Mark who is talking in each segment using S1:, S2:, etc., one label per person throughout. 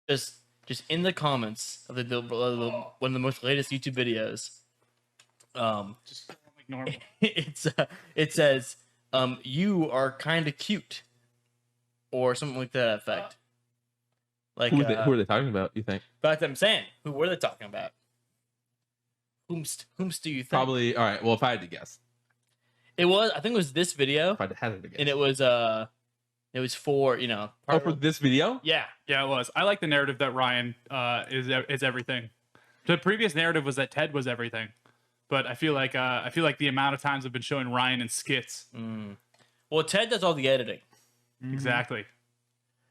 S1: just in the comments of one of the most latest YouTube videos,
S2: Just like normal.
S1: it says, you are kind of cute, or something like that effect. Like
S3: who are they talking about? You think?
S1: But I'm saying, who were they talking about? Whomst do you think?
S3: Probably. All right. Well, if I had to guess,
S1: I think it was this video,
S3: if I had to guess,
S1: and it was for
S3: for this video.
S1: Yeah.
S2: Yeah, it was. I like the narrative that Ryan is everything. The previous narrative was that Ted was everything, but I feel like the amount of times I've been showing Ryan in skits.
S1: Well, Ted does all the editing.
S2: Exactly.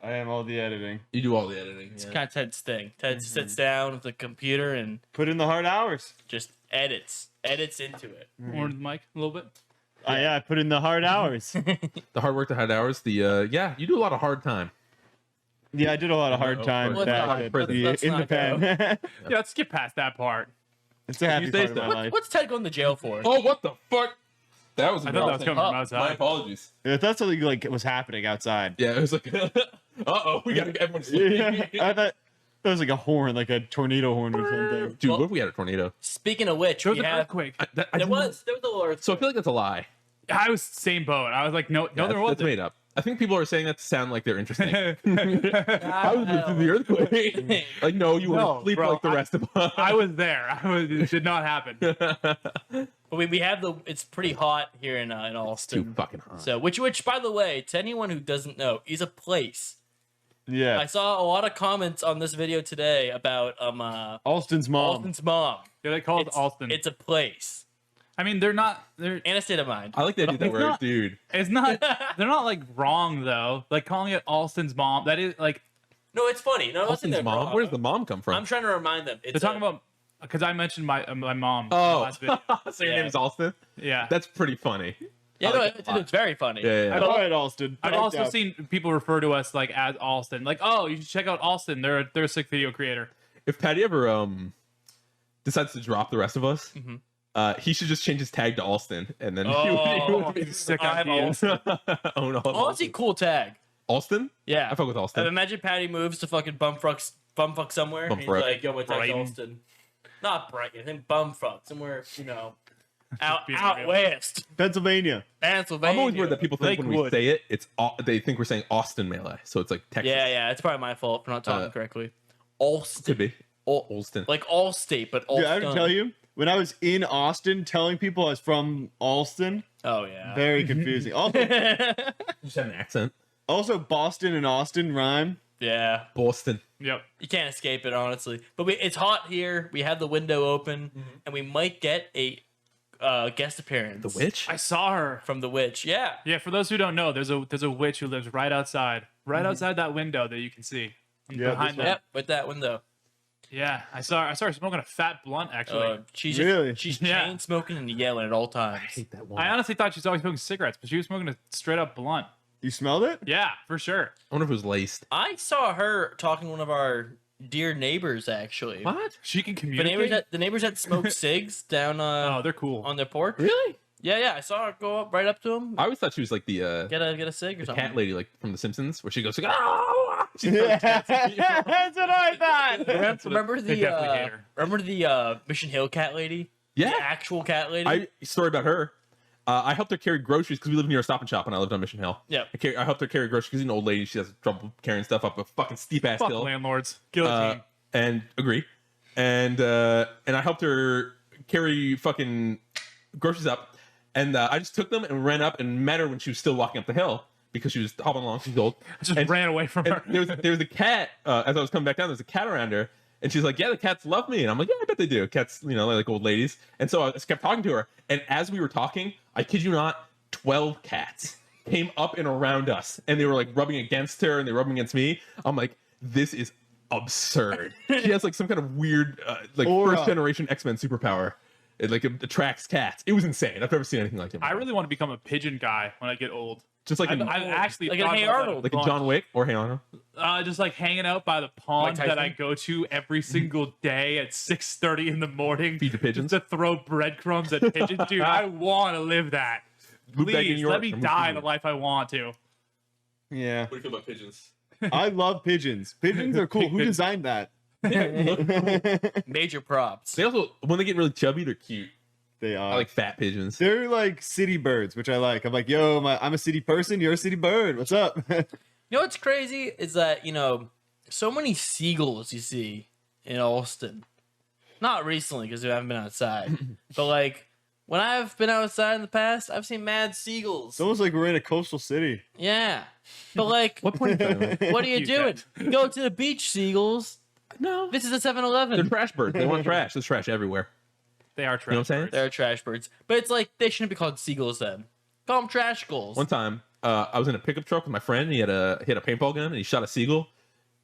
S4: I am all the editing.
S3: You do all the editing.
S1: It's kind of Ted's thing. Ted sits down with the computer and
S4: Put in the hard hours.
S1: just edits into it.
S2: More to the mic a little bit.
S4: I put in the hard hours.
S3: The hard work, the hard hours. Yeah, you do a lot of hard time.
S4: Yeah, I did a lot of hard time
S1: Let's
S4: back
S1: not-
S4: at
S1: let's
S4: in the
S1: not go.
S4: pen.
S2: Yeah, let's skip past that part.
S4: It's a happy
S3: You say
S4: part of my
S3: so.
S4: life.
S1: What's Ted going to jail for?
S3: Oh, what the fuck? That was
S2: I thought that was coming from
S3: My
S2: outside.
S3: apologies.
S4: I thought something like was happening outside.
S3: Yeah, it was like, uh-oh, we gotta get everyone
S4: Yeah,
S3: sleeping.
S4: I thought that was like a horn, like a tornado horn or something.
S3: Dude, what if we had a tornado?
S1: Speaking of which,
S2: There was
S1: we
S2: an
S1: have.
S2: earthquake.
S1: There was a little earthquake.
S3: So I feel like that's a lie.
S2: I was same boat. I was like, no, there
S3: That's
S2: wasn't.
S3: made up. I think people are saying that to sound like they're interesting.
S2: I
S3: How was it through the earthquake? Like, no, you were
S2: No,
S3: asleep
S2: bro,
S3: like the rest of us.
S2: was there. It did not happen.
S1: But we have it's pretty hot here in
S3: Too
S1: Allston.
S3: fucking hot.
S1: So which by the way, to anyone who doesn't know, is a place.
S4: Yeah,
S1: I saw a lot of comments on this video today about
S4: Alston's mom.
S1: Alston's mom.
S2: Yeah, they call it Allston.
S1: It's a place
S2: I mean, they're not. They're.
S1: and a state of mind.
S3: I like the idea that
S2: It's
S3: word,
S2: not-
S3: dude.
S2: It's not. They're not like wrong though. Like calling it Alston's mom. That is like
S1: No, it's funny. No, I wasn't
S3: Austin's
S1: there.
S3: mom? Where does the mom come from?
S1: I'm trying to remind them. It's
S2: they're talking about because I mentioned my mom. in the
S3: Oh,
S2: last video.
S3: so your
S1: Yeah.
S3: name is Alston?
S2: Yeah.
S3: That's pretty funny.
S1: Yeah,
S3: I
S1: no,
S3: like it a lot.
S1: it's very funny.
S3: Yeah.
S4: All right, Alston.
S2: I've also seen people refer to us like as Alston. Like, oh, you should check out Alston. They're a sick video creator.
S3: If Patti ever decides to drop the rest of us, he should just change his tag to Alston, and then he
S1: Oh,
S3: would
S2: Sick
S1: I'm
S2: ideas.
S3: own all.
S1: Honestly, cool tag.
S3: Alston?
S1: Yeah.
S3: I fuck with Alston.
S1: Imagine Patti moves to fucking bumfuck somewhere. And he's
S3: Bumfuck.
S1: like, yo, my tag's
S2: Brighton.
S1: Alston. Not Brighton. I think bumfuck. Somewhere, out
S2: being
S1: out
S2: real.
S1: west.
S4: Pennsylvania.
S1: Pennsylvania.
S3: I'm always worried that people think when we
S2: Lakewood.
S3: say it, they think we're saying Austin Melee, so it's like Texas.
S1: Yeah, it's probably my fault for not talking correctly. Allston.
S3: Could be.
S1: All,
S3: Alston.
S1: like Allstate, but Allston.
S4: Dude, I have to tell you, when I was in Austin telling people I was from Alston,
S1: Oh, yeah.
S4: very confusing. Also,
S3: Just have an accent.
S4: also Boston and Austin rhyme.
S1: Yeah.
S3: Boston.
S2: Yep.
S1: You can't escape it, honestly. But it's hot here. We have the window open, and we might get a guest appearance.
S3: The witch?
S2: I saw her.
S1: From the witch. Yeah.
S2: Yeah, for those who don't know, there's a witch who lives right outside outside that window that you can see.
S4: Yeah,
S2: behind
S4: this
S2: that.
S1: Yep, with that window.
S2: Yeah, I saw her smoking a fat blunt actually.
S1: She's
S4: Really?
S1: she's
S2: Yeah.
S1: chain smoking and yelling at all times.
S3: I hate that one.
S2: I honestly thought she was always smoking cigarettes, but she was smoking a straight up blunt.
S4: You smelled it?
S2: Yeah, for sure.
S3: I wonder if it was laced.
S1: I saw her talking to one of our dear neighbors, actually.
S3: What?
S2: She can
S1: The
S2: communicate.
S1: neighbors had smoked cigs down
S2: Oh, they're cool.
S1: on their porch.
S3: Really?
S1: Yeah. I saw her go up right up to him.
S3: I always thought she was like the
S1: Get a cig or something.
S3: cat lady, like from The Simpsons, where she goes like, "Oh!" She
S4: Yeah,
S3: throws cats at people.
S4: that's what I thought.
S1: Remember
S2: They definitely hate her.
S1: the Mission Hill cat lady?
S3: Yeah.
S1: The actual cat lady?
S3: Story about her. I helped her carry groceries because we lived near a Stop and Shop and I lived on Mission Hill.
S1: Yeah.
S3: I helped her carry groceries because she's an old lady. She has trouble carrying stuff up a fucking steep ass
S2: Fuck
S3: hill.
S2: landlords. Guillotine.
S3: And agree. And I helped her carry fucking groceries up. And I just took them and ran up and met her when she was still walking up the hill because she was hopping along. She's old.
S2: I just
S3: and-
S2: ran away from
S3: And
S2: her.
S3: there was a cat as I was coming back down. There's a cat around her, and she's like, "Yeah, the cats love me." And I'm like, "Yeah, I bet they do. Cats, they're like old ladies." And so I just kept talking to her. And as we were talking, I kid you not, 12 cats came up and around us, and they were like rubbing against her, and they were rubbing against me. I'm like, "This is absurd." She has like some kind of weird,
S4: Aura.
S3: first generation X-Men superpower. It like attracts cats. It was insane. I've never seen anything like it.
S2: I really want to become a pigeon guy when I get old.
S3: just like
S2: I've
S3: in,
S2: actually
S1: Like in
S2: thought
S1: Hey
S2: about that
S1: Arnold.
S3: like in
S2: bunch.
S3: John Wick or Hey Arnold.
S2: Just like hanging out by the pond
S1: Mike
S2: that I
S1: Tyson?
S2: go to every single day at 6:30 in the morning.
S3: Feed the pigeons.
S2: Just to throw breadcrumbs at pigeons, dude. I want to live that.
S3: Move back in
S2: Please
S3: York.
S2: let me
S3: I'm
S2: die
S3: with
S2: the
S3: you.
S2: life I want to.
S4: Yeah.
S3: What do you feel about pigeons?
S4: I love pigeons. Pigeons are cool. Who designed that?
S1: Major props.
S3: They also, when they get really chubby, they're cute.
S4: They are.
S3: I like fat pigeons.
S4: They're like city birds, which I like. I'm like, yo, I'm a city person. You're a city bird. What's up?
S1: You know what's crazy is that, so many seagulls you see in Allston. Not recently because we haven't been outside. But like when I've been outside in the past, I've seen mad seagulls.
S4: It's almost like we're in a coastal city.
S1: Yeah. But like
S3: What point?
S1: what are you doing? Go to the beach, seagulls.
S3: No.
S1: This is a
S3: They're
S1: 7-Eleven.
S3: trash birds. They want trash. There's trash everywhere.
S2: They are trash.
S3: You know what I'm saying?
S1: They're trash birds. But it's like they shouldn't be called seagulls then. Call them trash gulls.
S3: One time, I was in a pickup truck with my friend. He had a paintball gun and he shot a seagull,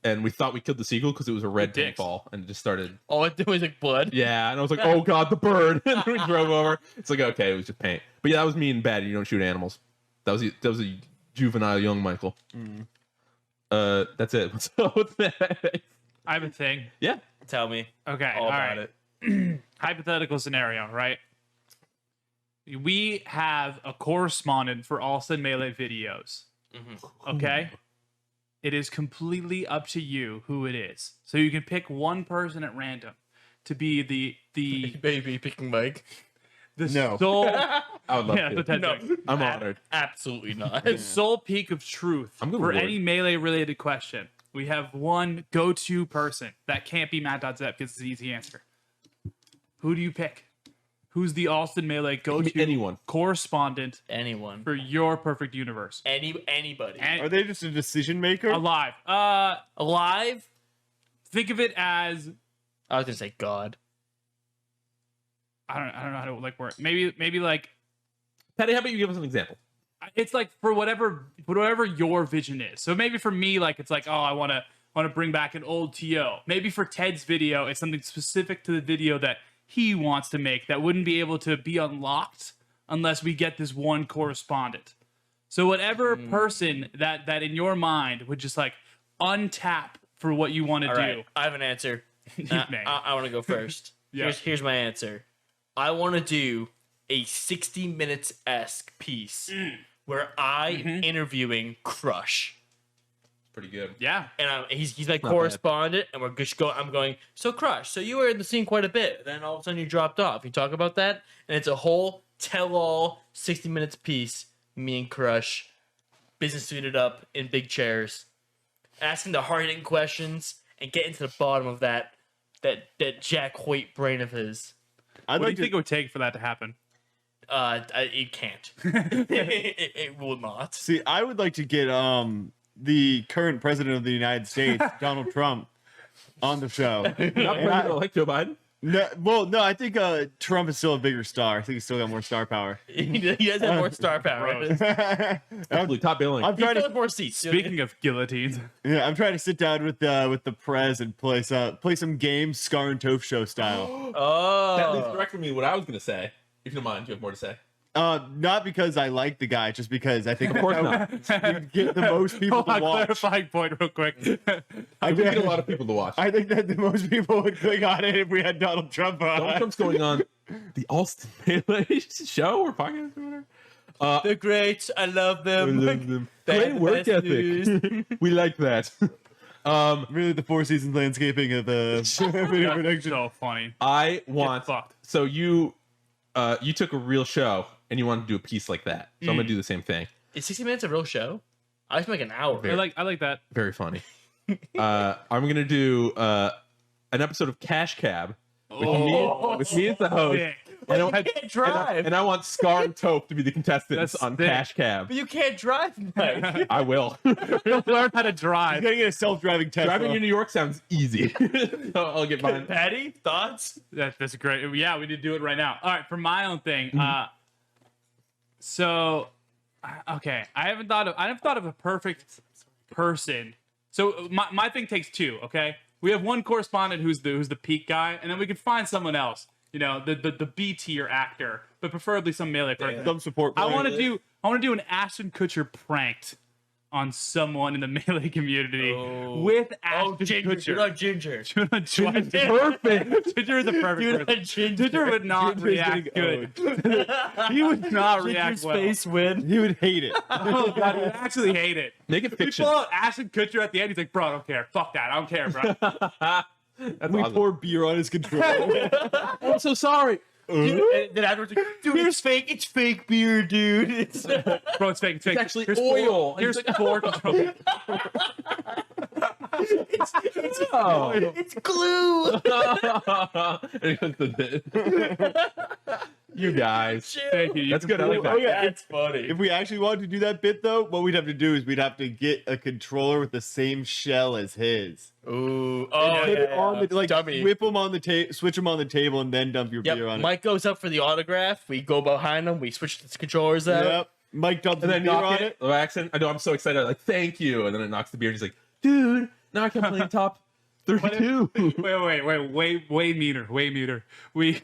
S3: and we thought we killed the seagull because it was a red
S2: Dicks.
S3: paintball, and it just started.
S1: All it did was like blood.
S3: Yeah, and I was like, "Oh God, the bird!" And then we drove over. It's like, okay, it was just paint. But yeah, that was mean and bad. You don't shoot animals. That was a juvenile young Michael. That's it. What's that?
S2: I have a thing.
S3: Yeah.
S1: Tell me
S2: Okay.
S1: all
S2: all
S1: about
S2: right.
S1: it.
S2: Hypothetical scenario, right? We have a correspondent for Allston Melee videos. Okay? It is completely up to you who it is. So you can pick one person at random to be the
S1: Baby picking Mike.
S4: No.
S2: sole
S3: I would love
S2: yeah,
S3: to.
S2: the Ted
S1: No.
S2: thing.
S3: I'm honored.
S1: Absolutely not.
S2: The sole peak of truth
S3: I'm good
S2: for
S3: with
S2: any melee related question. We have one go-to person that can't be Matt.Zep because it's an easy answer. Who do you pick? Who's the Allston Melee go-to
S3: anyone.
S2: correspondent
S1: Anyone.
S2: for your perfect universe?
S1: Anybody.
S2: And
S4: Are they just a decision maker?
S2: alive.
S1: Alive?
S2: Think of it as
S1: I was gonna say God.
S2: I don't know how to like word. Maybe like
S3: Patty, how about you give us an example?
S2: it's like for whatever your vision is. So maybe for me, like it's like, oh, I want to bring back an old TO. Maybe for Ted's video, it's something specific to the video that he wants to make that wouldn't be able to be unlocked unless we get this one correspondent. So whatever person that in your mind would just like untap for what you want to
S1: All
S2: do.
S1: right. I have an answer.
S2: You may.
S1: I want to go first.
S2: Yeah.
S1: Here's my answer. I want to do a 60 minutes-esque piece where I'm interviewing Crush.
S3: Pretty good.
S2: Yeah.
S1: And he's my
S3: Not
S1: correspondent, and I'm going, so Crush, so you were in the scene quite a bit. Then all of a sudden you dropped off. You talk about that, and it's a whole tell-all 60 minutes piece. Me and Crush, business suited up in big chairs, asking the hard-hitting questions and getting to the bottom of that Jack Hoyt brain of his.
S2: What do you think it would take for that to happen?
S1: It can't. it will not.
S4: See, I would like to get the current president of the United States, Donald Trump, on the show.
S3: Not president-elect Joe Biden.
S4: No, I think Trump is still a bigger star. I think he's still got more star power.
S1: He does have more star power.
S3: Absolutely top billing.
S4: I'm
S1: He
S4: trying
S1: still
S4: to
S1: has more seats.
S2: Speaking of guillotines,
S4: I'm trying to sit down with the prez and play some games, Scar and Toph show style.
S3: That leads
S1: Oh,
S3: directly to me what I was going to say. If you don't mind, you have more to say.
S4: Not because I like the guy, just because I think
S3: Of course
S4: that
S3: not.
S4: would get the most people
S2: hold
S4: to
S2: on,
S4: watch.
S2: clarifying point real quick.
S3: I would get a lot of people to watch.
S4: I think that the most people would click on it if we had Donald Trump on.
S3: Donald Trump's going on the Allston Melee show or podcast or whatever.
S1: they're great. I love them. They
S3: Great
S1: have the
S3: work
S1: best news.
S3: ethic. We like that.
S4: Really, the Four Seasons landscaping of the video
S2: That's
S4: production.
S2: so funny.
S3: I
S2: Get
S3: want.
S2: fucked.
S3: So you took a real show and you wanted to do a piece like that. So I'm gonna do the same thing.
S1: Is 60 minutes a real show? I was like an hour.
S2: I like that.
S3: Very funny. I'm gonna do an episode of Cash Cab with me as the host.
S2: Sick.
S1: But you
S3: I-
S1: can't drive.
S3: And I want Scar and Toph to be the contestants
S2: That's
S3: on
S2: sick.
S3: Cash Cab.
S1: But you can't drive, Mike.
S3: I will.
S2: We'll learn how to
S4: He's
S2: drive.
S4: gonna get a self-driving Tesla.
S3: Driving in New York sounds easy. So I'll get mine.
S1: Patty, thoughts?
S2: That's great. Yeah, we need to do it right now. All right, for my own thing. So, okay, I haven't thought of a perfect person. So my thing takes two. Okay, we have one correspondent who's the peak guy, and then we can find someone else. You know, the B tier actor, but preferably some melee person.
S4: Some support.
S2: I
S4: player.
S2: want to do an Ashton Kutcher pranked on someone in the Melee community with Ashton
S1: Ginger.
S2: Kutcher.
S1: You're not Ginger.
S2: Ginger's
S3: perfect.
S2: Ginger is a perfect
S1: You're not
S2: person.
S1: Ginger.
S2: Ginger would not
S4: Ginger's
S2: react
S4: getting
S2: good. He would not react
S1: Ginger's
S2: well.
S1: face win.
S4: He would hate it.
S2: Oh god, he would actually hate it.
S3: Make it
S2: We
S3: fiction.
S2: pull out Ashton Kutcher at the end. He's like, bro, I don't care. Fuck that. I don't care, bro.
S3: That's
S4: We
S3: awesome.
S4: pour beer on his controller.
S3: I'm so sorry.
S1: And then afterwards, like, dude, it's fake. It's fake beer, dude. It's
S2: Bro, it's fake. It's fake.
S3: It's actually
S2: Here's
S3: oil.
S2: Here's 4 controllers.
S3: Oh.
S1: it's glue.
S3: And he goes to the- You guys.
S2: Thank you.
S3: That's good. I like that.
S4: yeah,
S1: That's funny.
S4: If we actually wanted to do that bit, though, what we'd have to do is we'd have to get a controller with the same shell as his.
S1: Ooh.
S4: And
S1: Oh,
S4: put it
S1: yeah.
S4: on the, like,
S1: Dummy.
S4: whip them on the table, switch them on the table, and then dump your
S1: Yep.
S4: beer on it.
S1: Mike goes up for the autograph. We go behind him. We switch the controllers out.
S4: Yep. Mike dumps
S3: And
S4: the
S3: then
S4: beer
S3: knock
S4: on
S3: it.
S4: it.
S3: The accent. I know. I'm so excited. Like, thank you. And then it knocks the beer. And he's like, dude, now I can play top 32.
S2: Wait, way meaner. We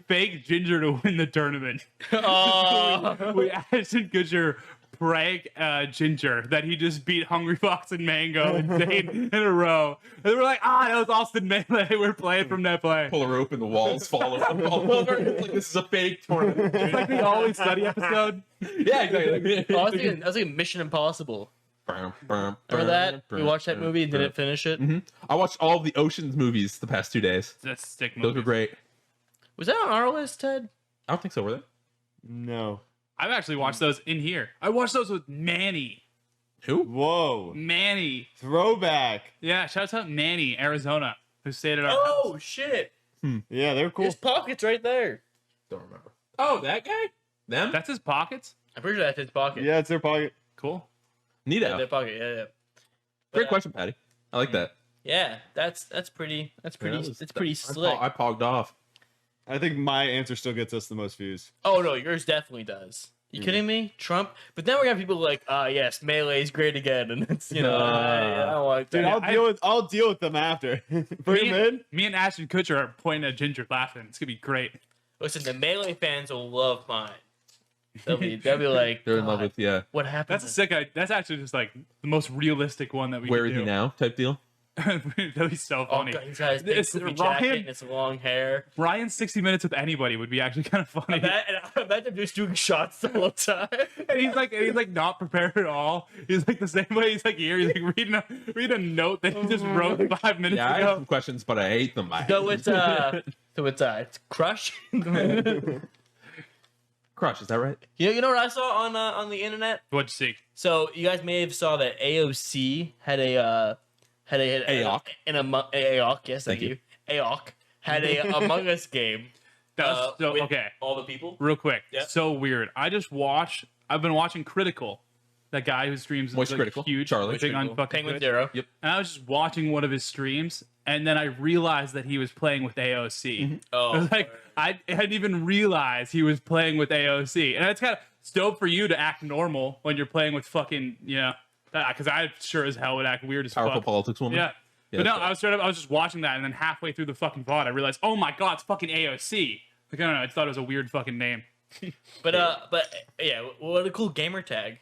S2: fake Ginger to win the tournament.
S1: Oh.
S2: We Ashton Kutcher prank Ginger that he just beat Hungrybox and Mango and Zane in a row. And we're like, that was Allston Melee. We're playing from Netplay.
S3: Pull a rope and the walls fall over. It's like, this is a fake tournament.
S2: It's like the Always Study episode.
S3: Yeah, exactly.
S1: I was thinking Mission Impossible. Remember that? We watched that movie and didn't finish it.
S3: I watched all of the Ocean's movies the past 2 days.
S2: That's stick
S3: Those
S2: movie.
S3: were great.
S1: Was that on our list, Ted?
S3: I don't think so, were they?
S4: No.
S2: I've actually watched those in here. I watched those with Manny.
S3: Who?
S4: Whoa.
S2: Manny.
S4: Throwback.
S2: Yeah, shout out to Manny, Arizona, who stayed at our
S1: Oh
S2: house.
S1: shit!
S4: Yeah, they're cool.
S1: His pocket's right there.
S3: Don't remember. Oh, that guy? Them?
S2: That's his pockets?
S1: I'm pretty sure that's his pocket.
S4: Yeah, it's their pocket.
S2: Cool.
S3: Neato.
S1: Yeah, their pocket. Yeah.
S3: Great question, Patty. I like that.
S1: Yeah, that's pretty. That's pretty.
S3: Yeah,
S1: It's pretty slick.
S3: I pogged off.
S4: I think my answer still gets us the most views.
S1: Oh no, yours definitely does. You kidding me? Trump? But then we got people like, yes, Melee's great again, and it's I don't like that.
S4: Dude, I'll deal with them after. Bring them in.
S2: Me and Ashton Kutcher are pointing at Ginger laughing. It's gonna be great.
S1: Listen, the Melee fans will love mine. They'll be like,
S3: They're in love
S1: "God,
S3: with,
S1: what happened?
S2: That's a sick idea. That's actually just like the most realistic one that we
S3: where
S2: could
S3: is
S2: do.
S3: he now type deal.
S2: That'd be so
S1: Oh,
S2: funny.
S1: God, he's got his big
S2: It's
S1: poofy
S2: Ryan-
S1: jacket and his long hair.
S2: Ryan's 60 Minutes with anybody would be actually kind of funny.
S1: I bet them just doing shots the whole time.
S2: And he's like not prepared at all. He's like the same way he's like here. He's like reading a note that he just wrote 5 minutes
S3: Yeah, I have
S2: ago.
S3: some questions, but I hate them.
S1: So it's Crush.
S3: Crush, is that right?
S1: You know what I saw on the internet?
S2: What'd you see?
S1: So you guys may have saw that AOC had a
S3: AOC.
S1: AOC, yes, thank
S3: Thank
S1: you. AOC had a Among Us game.
S2: That's so
S1: with
S2: okay.
S1: All the people.
S2: Real quick,
S1: Yeah.
S2: so weird. I've been watching Critical, that guy who streams
S3: Moist
S2: like,
S3: Critical.
S2: huge,
S3: Charlie.
S2: big on
S1: Critical.
S2: fucking
S1: Penguin
S2: Twitch.
S1: Zero.
S3: Yep.
S2: And I was just watching one of his streams, and then I realized that he was playing with AOC.
S1: Oh,
S2: I was like, I hadn't even realized he was playing with AOC, and it's kind of dope for you to act normal when you're playing with fucking because I sure as hell would act weird as
S3: Powerful
S2: fuck.
S3: politics woman.
S2: Yeah.
S3: Yeah,
S2: But no,
S3: that's
S2: I was just watching that, and then halfway through the fucking VOD, I realized, oh my god, it's fucking AOC. Like, I don't know, I just thought it was a weird fucking name.
S1: but yeah, what a cool gamer tag.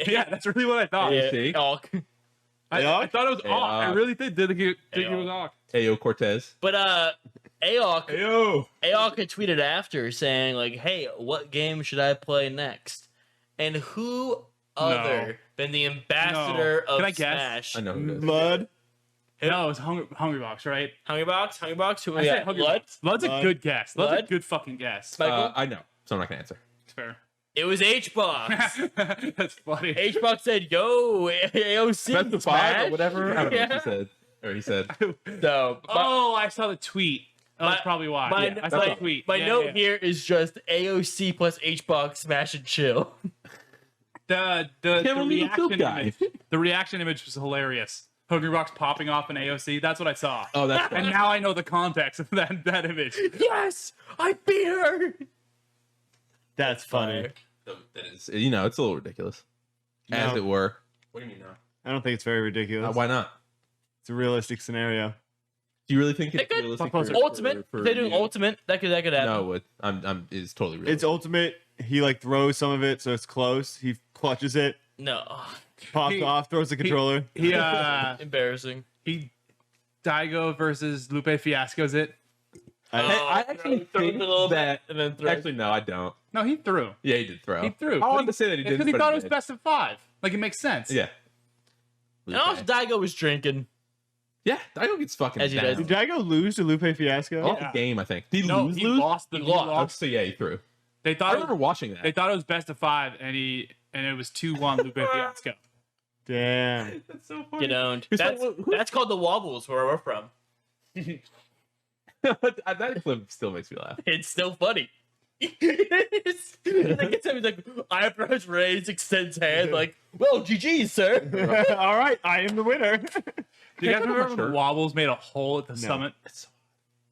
S2: Yeah, that's really what I thought.
S1: Yeah,
S3: AOC.
S1: AOC.
S2: I thought it was Aw. I
S3: Aw.
S2: really did think it was Aw.
S3: Ayo Cortez.
S1: But AOC
S3: Ayo.
S1: had tweeted after saying like, "Hey, what game should I play next?" And who other than the ambassador
S2: No.
S1: of
S2: Can I guess?
S1: Smash?
S3: I know who it is.
S4: Blood.
S2: No, it was Hungrybox, right?
S1: Hungrybox. Who
S2: I
S1: we
S2: said
S1: got?
S2: Hungrybox.
S1: Blood.
S2: Blood's a
S4: Blood.
S2: good guess. Blood's a
S1: Blood?
S2: good fucking guess.
S1: Michael?
S3: I know, so I'm not gonna answer.
S2: It's fair.
S1: It was HBox.
S2: That's funny.
S1: HBox said, "Yo, AOC,
S3: Specify
S1: Smash?"
S3: or whatever. I don't know
S1: Yeah.
S3: what she said. Or he said.
S1: So,
S2: Oh, I saw the tweet. That's probably why. I saw the tweet.
S1: My
S2: Yeah,
S1: note
S2: yeah.
S1: here is just AOC plus HBox Smash and chill.
S2: The
S3: Camel Noodle Soup
S2: reaction
S3: guy.
S2: image. The reaction image was hilarious. Hungrybox popping off in AOC. That's what I saw.
S3: Oh, that's
S2: And now I know the context of that image.
S1: Yes, I beat her.
S4: That's funny.
S3: that is. You know, it's a little ridiculous, as
S4: No.
S3: it were. What do you mean now?
S4: I don't think it's very ridiculous.
S3: Why not?
S4: It's a realistic scenario.
S3: Do you really think it's
S1: They could-
S3: realistic?
S1: Ultimate. If they're doing
S3: you?
S1: ultimate, that could happen.
S3: No, it's totally realistic.
S4: It's ultimate. He like throws some of it, so it's close. He clutches it,
S1: No.
S4: Pops off, throws the controller.
S2: He
S1: Embarrassing.
S2: Daigo versus Lupe Fiasco's it.
S3: I actually
S1: throw it
S3: think
S1: a little bit
S3: that.
S1: and then throw.
S3: Actually, no, I don't.
S2: No, he threw.
S3: Yeah, he did throw.
S2: He threw.
S3: I wanted to say that he
S2: It's
S3: didn't.
S2: because he
S3: but
S2: thought it was
S3: did.
S2: best of 5. Like, it makes sense.
S3: Yeah.
S1: And also, Daigo was drinking.
S3: Yeah, Daigo gets fucking
S1: As he
S3: down.
S1: does.
S4: Did Daigo lose to Lupe Fiasco?
S3: Off the game, I think. Did he
S2: No,
S3: lose?
S2: he lost.
S1: He
S2: He
S1: lost.
S2: lost.
S3: So yeah, he threw.
S2: They
S3: I
S2: thought
S3: remember watching that.
S2: they thought it was best of 5, and it was 2-1 Lupe Fiasco.
S4: Damn.
S3: That's so funny.
S1: Get owned.
S3: Who's
S1: That's,
S3: that- who-
S1: that's called the wobbles where we're from.
S3: That clip still makes me laugh.
S1: It's still funny. It's like eyebrows raised, extends hand, like, well, GG's, sir.
S4: All right, I am the winner.
S2: Do you guys
S3: I put on my
S2: remember when the
S3: shirt?
S2: Wobbles made a hole at the summit?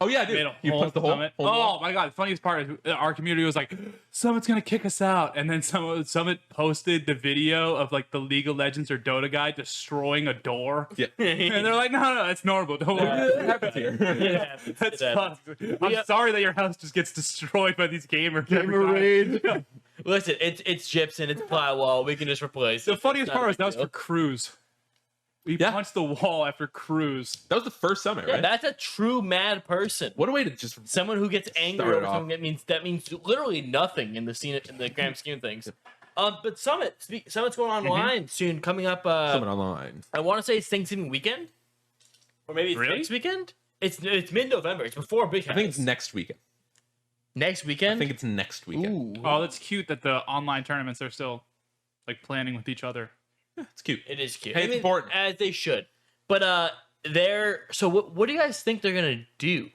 S3: Oh yeah,
S2: Made
S3: dude.
S2: a
S3: You
S2: hole
S3: put
S2: at
S3: the
S2: the
S3: hole.
S2: summit.
S3: hole in the
S2: Oh
S3: wall?
S2: my god! The funniest part is our community was like, "Summit's gonna kick us out," and then Summit posted the video of like the League of Legends or Dota guy destroying a door,
S3: Yeah.
S2: and they're like, "No, it's normal. Don't worry."
S3: It happens here.
S1: Yeah,
S2: That's
S1: it
S2: fun.
S1: happens.
S2: I'm sorry that your house just gets destroyed by these gamers. every
S4: Gamer
S2: time.
S4: raid.
S1: Listen, it's gypsum, it's plywall. We can just replace it.
S2: The funniest
S1: It's not
S2: part
S1: a
S2: was that was
S1: big
S2: for Cruz. We
S3: Yeah.
S2: punched the wall after Cruz.
S3: That was the first summit,
S1: deal.
S3: right?
S1: That's a true mad person.
S3: What a way to just.
S1: Someone who gets angry
S3: Start it
S1: over
S3: off.
S1: something that means literally nothing in the scene in the grand scheme of things. But Summit's going online soon, coming up.
S3: Summit online.
S1: I want to say it's Thanksgiving weekend, or maybe it's
S2: Really?
S1: next weekend. It's mid-November. It's before Big House.
S3: I think it's next weekend.
S1: next
S3: I
S1: weekend.
S3: think it's next weekend.
S1: Ooh,
S2: Oh, that's cute that the online tournaments are still like planning with each other.
S3: It's cute.
S1: it is cute.
S3: Hey, it's important.
S1: as they should. But they're so. What do you guys think they're gonna do?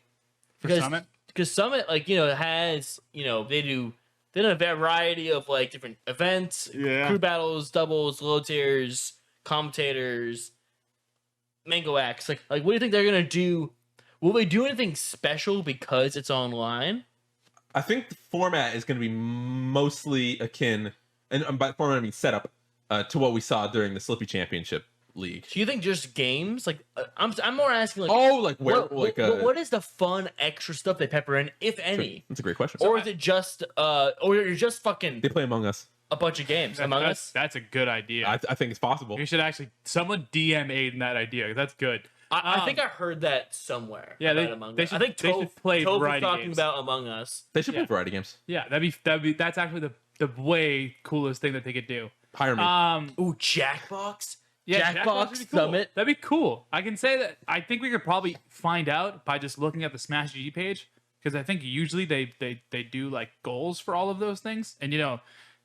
S2: For Summit?
S1: Because Summit, like, has they do a variety of like different events,
S4: Yeah.
S1: crew battles, doubles, low tiers, commentators, mango acts. Like what do you think they're gonna do? Will they do anything special because it's online?
S3: I think the format is going to be mostly akin, and by format I mean setup, to what we saw during the Slippy Championship League.
S1: Do you think just games? Like I'm more asking like
S3: Oh, like where?
S1: what is the fun extra stuff they pepper in, if any?
S3: That's a great question.
S1: Or is it just or you're just fucking
S3: They play Among Us.
S1: a bunch of games Among Us?
S2: That's a good idea.
S3: I think it's possible.
S2: You should actually someone DM Aiden that idea. That's good.
S1: I think I heard that somewhere.
S2: Yeah,
S1: about
S2: they-
S1: Among
S2: they
S1: Us.
S2: should-
S1: I think
S2: they should play
S1: Toph was
S2: variety
S1: talking
S2: games.
S1: about Among Us.
S3: They should play
S2: Yeah.
S3: variety games.
S2: Yeah, that's actually the way coolest thing that they could do.
S3: Hire me.
S1: Ooh, Jackbox.
S2: Yeah,
S1: Jackbox
S2: Jackbox would be cool.
S1: Summit.
S2: That'd be cool. I can say that. I think we could probably find out by just looking at the Smash GG page, because I think usually they do like goals for all of those things, and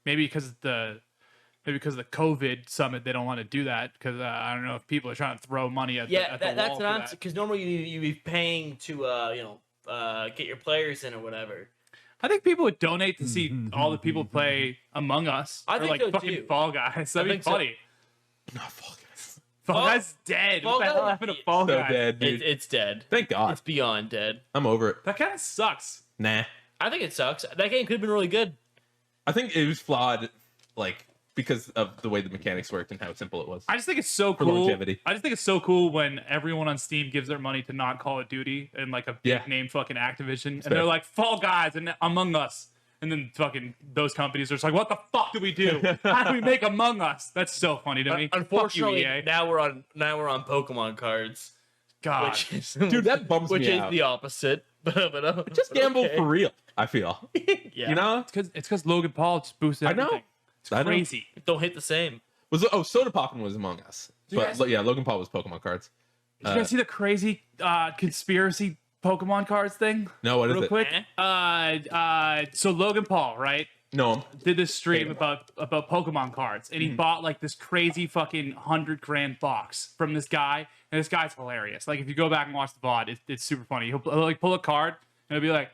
S2: maybe because of the COVID summit they don't want to do that, because I don't know if people are trying to throw money at
S1: Yeah,
S2: the
S1: that's
S2: wall
S1: what
S2: for
S1: I'm.
S2: that.
S1: Because normally you'd be paying to get your players in or whatever.
S2: I think people would donate to see all the people play Among Us.
S1: I
S2: or
S1: think
S2: like
S1: so,
S2: fucking
S1: too.
S2: Fall Guys. That'd be
S1: think so.
S2: funny.
S3: Not Fall Guys.
S2: Fall Guys dead.
S1: Fall
S2: What the hell
S1: Guys-
S2: happened to Fall
S3: So
S2: Guys?
S3: dead, dude.
S1: It's dead.
S3: Thank God.
S1: It's beyond dead.
S3: I'm over it.
S2: That kind of sucks.
S3: Nah.
S1: I think it sucks. That game could have been really good.
S3: I think it was flawed, like because of the way the mechanics worked and how simple it was.
S2: I just think it's so
S3: For
S2: cool.
S3: longevity.
S2: I just think it's so cool when everyone on Steam gives their money to not Call of Duty and like a big
S3: Yeah.
S2: name fucking Activision, and
S3: fair.
S2: they're like Fall Guys and Among Us, and then fucking those companies are just like, what the fuck do we do? How do we make Among Us? That's so funny to me.
S1: Unfortunately,
S2: Fuck you, EA.
S1: now we're on Pokemon cards,
S2: God,
S1: which is
S3: Dude, that bums
S1: which
S3: me
S1: is
S3: out.
S1: the opposite. But
S3: Just gamble
S1: okay.
S3: for real. I feel.
S1: Yeah.
S3: You know.
S2: it's because Logan Paul just boosted
S3: I know.
S2: everything. It's
S3: I know.
S2: crazy.
S1: Don't hit the same.
S3: Soda Poppin' was Among Us, but
S2: guys-
S3: yeah, Logan Paul was Pokemon cards.
S2: Did you guys see the crazy conspiracy Pokemon cards thing?
S3: No, what is
S2: Real
S3: it?
S2: quick.
S1: Eh?
S2: So Logan Paul, right?
S3: No,
S2: Did this stream about Pokemon cards, and he bought like this crazy fucking $100,000 box from this guy, and this guy's hilarious. Like if you go back and watch the VOD, it's super funny. He'll like pull a card, and he'll be like,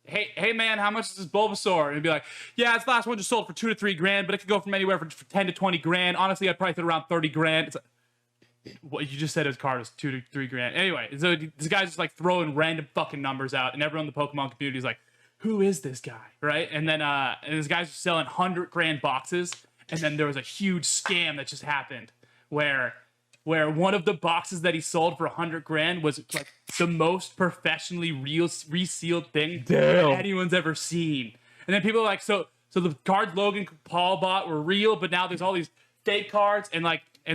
S2: "Hey man, how much is this Bulbasaur?" And he'll be like, "Yeah, this last one just sold for $2 to $3 grand, but it could go from anywhere from 10 to 20 grand. Honestly, I'd price it around 30 grand." It's like, what you just said his card was 2 to 3 grand. Anyway, so this guy's just like throwing random fucking numbers out, and everyone in the Pokemon community is like, who is this guy, right? And then and this guy's selling $100,000 boxes, and then there was a huge scam that just happened where one of the boxes that he sold for $100,000 was like the most professionally resealed thing that anyone's ever seen. And then people are like, so the cards Logan Paul bought were real, but now there's all these fake cards and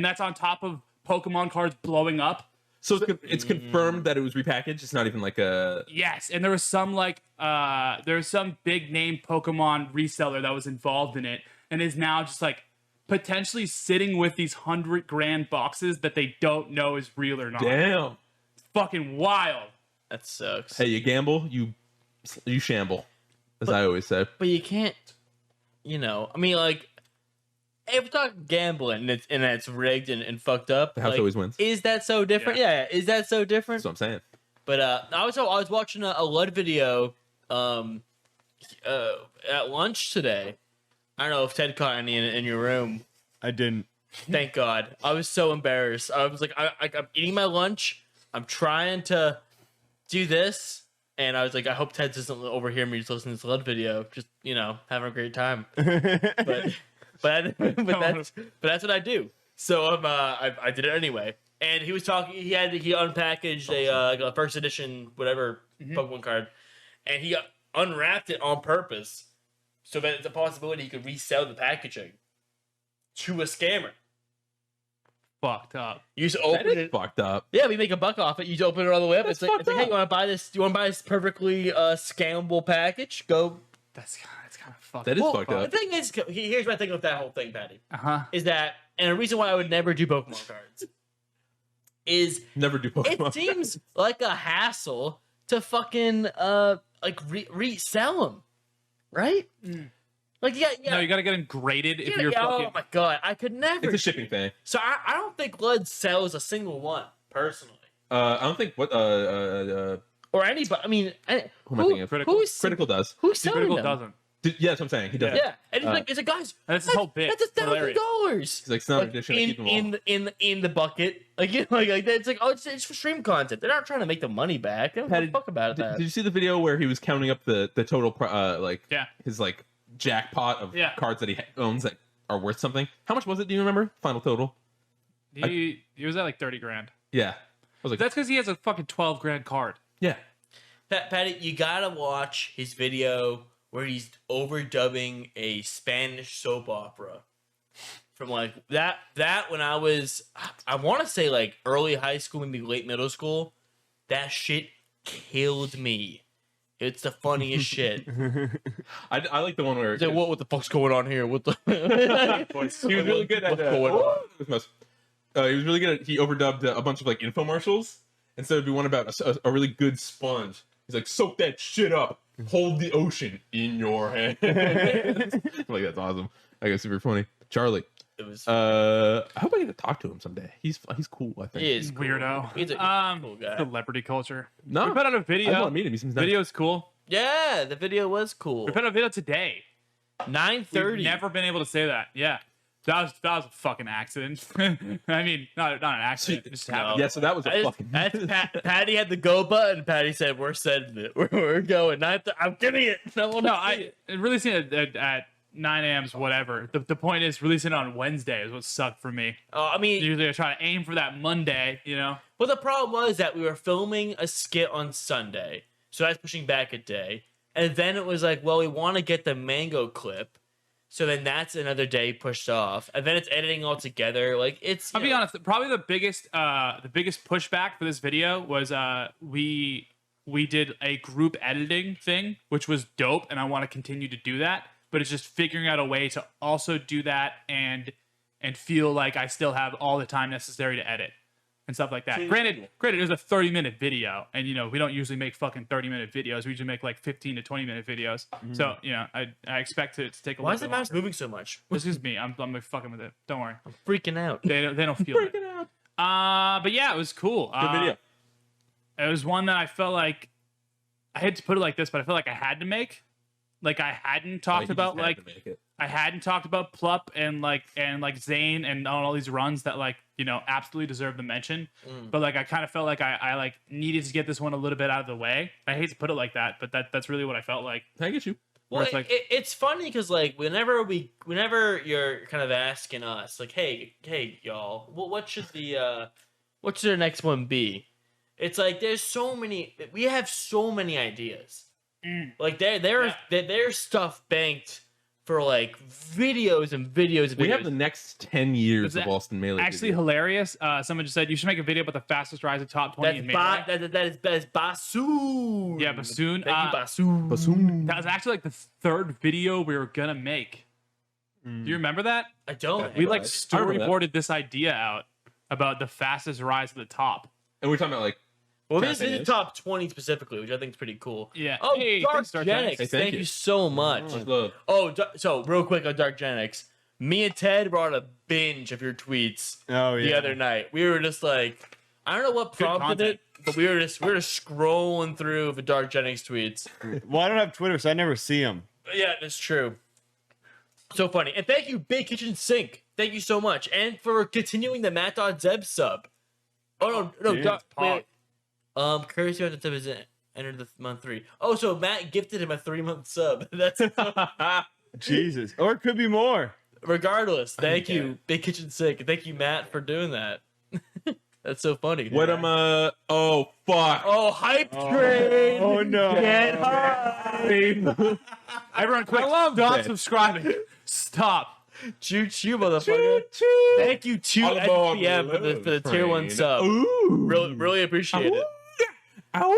S2: that's on top of Pokemon cards blowing up.
S3: So it's confirmed that it was repackaged. It's not even like a.
S2: Yes, and there was some big name Pokemon reseller that was involved in it, and is now just like potentially sitting with these $100,000 boxes that they don't know is real or not.
S3: Damn.
S2: It's fucking wild.
S1: That sucks.
S3: Hey, you gamble, you shamble, as I always say.
S1: But you can't, I mean, like, if we're talking gambling and it's rigged and fucked up,
S3: The house
S1: like,
S3: always wins.
S1: Is that so different? Yeah. Is that so different?
S3: That's what I'm saying.
S1: But I was watching a LUD video at lunch today. I don't know if Ted caught any in your room.
S4: I didn't.
S1: Thank God. I was so embarrassed. I was like, I'm eating my lunch. I'm trying to do this. And I was like, I hope Ted doesn't overhear me just listening to this LUD video. Just, having a great time. But that's what I do. So I did it anyway. And he was talking. He unpackaged a first edition whatever Pokemon card, and he unwrapped it on purpose, so that it's a possibility he could resell the packaging to a scammer.
S2: Fucked up.
S1: You just
S3: That
S1: open
S3: is
S1: it.
S3: fucked up.
S1: Yeah, we make a buck off it. You just open it all the way up.
S3: That's
S1: It's like,
S3: fucked
S1: hey,
S3: up.
S1: you want to buy this? You want to buy this perfectly scammable package? Go.
S2: It's kind of fucked.
S3: That is
S2: up.
S3: fucked
S1: The
S3: up.
S1: thing is, here's my thing with that whole thing, Patty.
S2: Uh-huh.
S1: Is that, and a reason why I would never do Pokemon cards is
S3: Never do Pokemon.
S1: it seems like a hassle to fucking resell them, right? Like yeah.
S2: No, you gotta get them graded if you're
S1: Oh
S2: fucking.
S1: my god, I could never.
S3: It's a shipping thing.
S1: So I don't think LUD sells a single one personally,
S3: I don't think
S1: or anybody. I mean,
S3: Who am I thinking of?
S1: who's
S3: Critical does.
S1: who's selling
S2: Critical
S1: them?
S2: doesn't.
S3: Yeah, that's what I'm saying. He does.
S1: Yeah, and he's like, it's like, guys,
S2: That's his whole bit.
S1: That's
S2: Hilarious.
S1: $1,000.
S3: He's like, it's not an addition. I keep them all.
S1: in the bucket, like it's like, oh, it's for stream content. They're not trying to make the money back. They don't give a fuck about that.
S3: Did you see the video where he was counting up the total his like jackpot of cards that he owns that are worth something? How much was it? Do you remember? Final total?
S2: He was at like $30,000.
S3: Yeah. I was like,
S2: That's because he has a fucking $12,000 card.
S3: yeah.
S1: Patty, you gotta watch his video where he's overdubbing a Spanish soap opera from like that when I was, I want to say like early high school, maybe late middle school. That shit killed me. It's the funniest shit.
S3: I like the one where
S1: He's like, what the fuck's going on here? What the?
S3: he was really good at
S1: What's going on?
S3: he was really good at, he overdubbed a bunch of like infomercials, and so it'd be one about a really good sponge. He's like, soak that shit up, hold the ocean in your hand. I'm like, that's awesome. I guess super funny. Charlie.
S1: It was.
S3: I hope I get to talk to him someday. He's cool, I think.
S1: He is cool.
S2: Weirdo.
S1: He's a cool guy.
S2: Celebrity culture.
S3: No,
S2: We put out a
S3: I
S2: video.
S3: want to meet him. He seems nice.
S2: Video's cool.
S1: Yeah, the video was cool.
S2: We put out a video today.
S1: 9:30.
S2: We've never been able to say that. Yeah. That was a fucking accident. I mean, not an accident. It just happened.
S3: Yeah, so that was a fucking.
S1: Patty had the go button. Patty said, "We're sending it. We're going." I'm getting it.
S2: No, I releasing it at 9 a.m. is whatever. The point is releasing it on Wednesday is what sucked for me.
S1: I mean,
S2: Usually I try to aim for that Monday,
S1: well, the problem was that we were filming a skit on Sunday, so that's pushing back a day, and then it was like, well, we want to get the mango clip. So then that's another day pushed off, and then it's editing all together. Like it's.
S2: I'll be honest. Probably the biggest pushback for this video was we did a group editing thing, which was dope, and I want to continue to do that. But it's just figuring out a way to also do that and feel like I still have all the time necessary to edit and stuff like that. Granted, it was a 30-minute video, and we don't usually make fucking 30-minute videos. We usually make like 15 to 20-minute videos. So I expect it to take a
S1: Why
S2: little
S1: is the
S2: bit
S1: mouse moving so much?
S2: This is me. I'm like fucking with it. Don't worry.
S1: Freaking out.
S2: They don't feel it. But yeah, it was cool.
S3: Good video.
S2: It was one that I felt like I hate to put it like this, but I felt like I had to make. Like I hadn't talked about I hadn't talked about Plup and Zane and on all these runs that absolutely deserve the mention. But I kind of felt like I needed to get this one a little bit out of the way. I hate to put it like that, but that's really what I felt like.
S3: I get you.
S1: Well,
S2: It's like-
S1: it's funny because whenever you're kind of asking us hey y'all, what should the next one be? It's like we have so many ideas. Like there's stuff banked for like videos and videos and videos.
S3: We have the next 10 years of Allston Melee.
S2: Actually,
S3: videos.
S2: hilarious. Someone just said you should make a video about the fastest rise of top 20 in Melee.
S1: That is Bassoon.
S2: Yeah, Bassoon.
S1: Thank you, Bassoon.
S3: Bassoon.
S2: That was actually like the third video we were gonna make. Do you remember that?
S1: I don't.
S2: We like
S3: I remember that.
S2: storyboarded this idea out about the fastest rise to the top.
S3: And we're talking about like,
S1: Well,
S3: Top
S1: this
S3: 10
S1: is
S3: is.
S1: top 20 specifically, which I think is pretty cool.
S2: Yeah.
S1: Oh,
S2: Hey,
S1: Dark
S2: thanks, Dark
S1: Genix.
S2: Genix.
S3: Hey,
S1: Thank you so much.
S3: much love.
S1: Oh, so real quick on Dark Genix. Me and Ted brought a binge of your tweets
S4: Oh yeah.
S1: the other night. We were just like, I don't know what prompted
S2: content.
S1: it, but we were just scrolling through the Dark Genix tweets.
S4: Well, I don't have Twitter, so I never see them.
S1: Yeah, that's true. So funny. And thank you, Big Kitchen Sink. Thank you so much. And for continuing the Matt.Zeb sub. Oh, no.
S4: Dude,
S1: Dark,
S2: Pog.
S1: wait. Courtesy Zeb is entered the month 3. Oh, so Matt gifted him a 3-month sub. That's
S4: Jesus. Or it could be more.
S1: regardless. Thank
S3: get
S1: you,
S3: it.
S1: Big Kitchen Sink. Thank you, Matt, for doing that. That's so funny.
S3: what am oh fuck.
S1: Oh, hype train.
S4: Oh no.
S1: Get hype.
S2: Everyone, quick,
S3: love
S2: stop
S3: this.
S2: subscribing. Stop.
S1: Choo choo, motherfucker. Thank you to
S3: All aboard
S1: SPM for the tier 1
S3: train.
S1: sub.
S3: Ooh.
S1: Really appreciate it.
S3: Ow.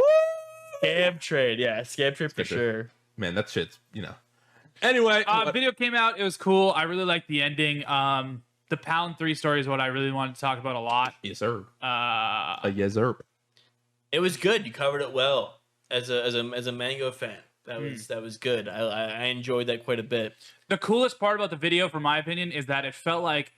S1: Scam trade, yeah, scam trade for
S3: Scam trade.
S1: sure.
S3: Man, that shit's, Anyway,
S2: Video came out. It was cool. I really liked the ending. The Pound 3 story is what I really wanted to talk about a lot.
S3: yes sir.
S2: Uh,
S3: Yes sir.
S1: It was good. You covered it well as a Mango fan. That was good. I enjoyed that quite a bit.
S2: the coolest part about the video, for my opinion, is that it felt like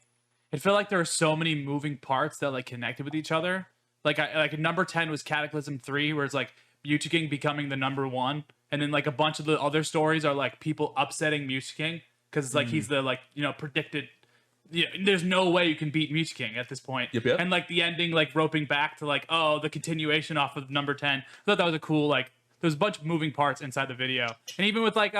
S2: there were so many moving parts that like connected with each other. Like number 10 was Cataclysm 3, where it's like Mewtwo King becoming the number 1, and then like a bunch of the other stories are like people upsetting Mewtwo King because it's like he's the predicted. Yeah, there's no way you can beat Mewtwo King at this point.
S3: Yep.
S2: And like the ending, like roping back to like, oh, the continuation off of number 10. I thought that was a cool, like, there's a bunch of moving parts inside the video. And even with like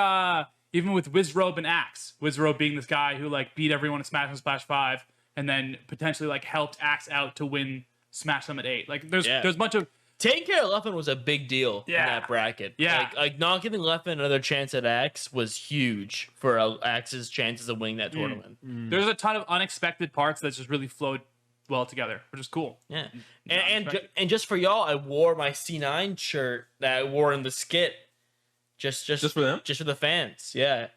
S2: even with Wizrobe and Axe, Wizrobe being this guy who like beat everyone in Smash and Splash 5 and then potentially like helped Axe out to win Smash Summit 8. Like there's a bunch of
S1: Taking care of Leffen was a big deal in
S2: Yeah.
S1: that bracket.
S2: Yeah.
S1: Like not giving Leffen another chance at Axe was huge for Axe's chances of winning that tournament.
S2: there's a ton of unexpected parts that just really flowed well together, which is cool.
S1: Yeah.
S2: Not
S1: And
S2: expected.
S1: just for y'all, I wore my C9 shirt that I wore in the skit. Just
S3: for them?
S1: Just for the fans. Yeah.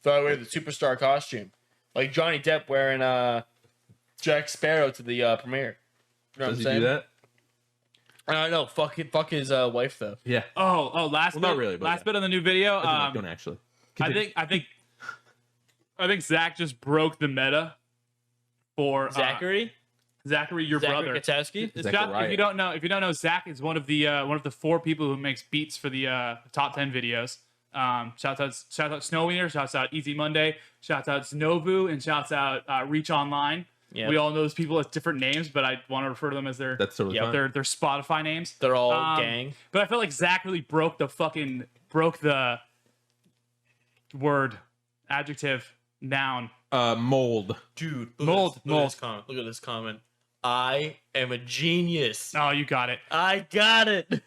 S1: Throw away the superstar costume. Like Johnny Depp wearing Jack Sparrow to the premiere. You know what
S3: Does
S1: I'm
S3: he
S1: saying?
S3: do that?
S1: No, fuck his wife though.
S3: Yeah.
S2: Oh, last
S3: Well,
S2: bit,
S3: not really, but
S2: last
S3: yeah.
S2: bit on the new video.
S3: Don't actually.
S2: I think Zach just broke the meta for
S1: Zachary
S2: your brother.
S1: Katowski.
S2: It's
S3: Zachariah.
S2: Zach, if you don't know, Zach is one of the 4 people who makes beats for the top 10 videos. Shouts out Snow Wiener, shouts out Easy Monday, shouts out Novu, and shouts out Reach Online.
S1: Yep.
S2: We all know those people as different names, but I want to refer to them as their
S3: That's totally fine.
S2: their Spotify names.
S1: They're all
S2: gang. But I felt like Zach really broke the word, adjective, noun.
S3: Mold.
S1: Dude,
S2: Mold.
S1: Look at this comment. I am a genius.
S2: Oh, you got it.
S1: I got it.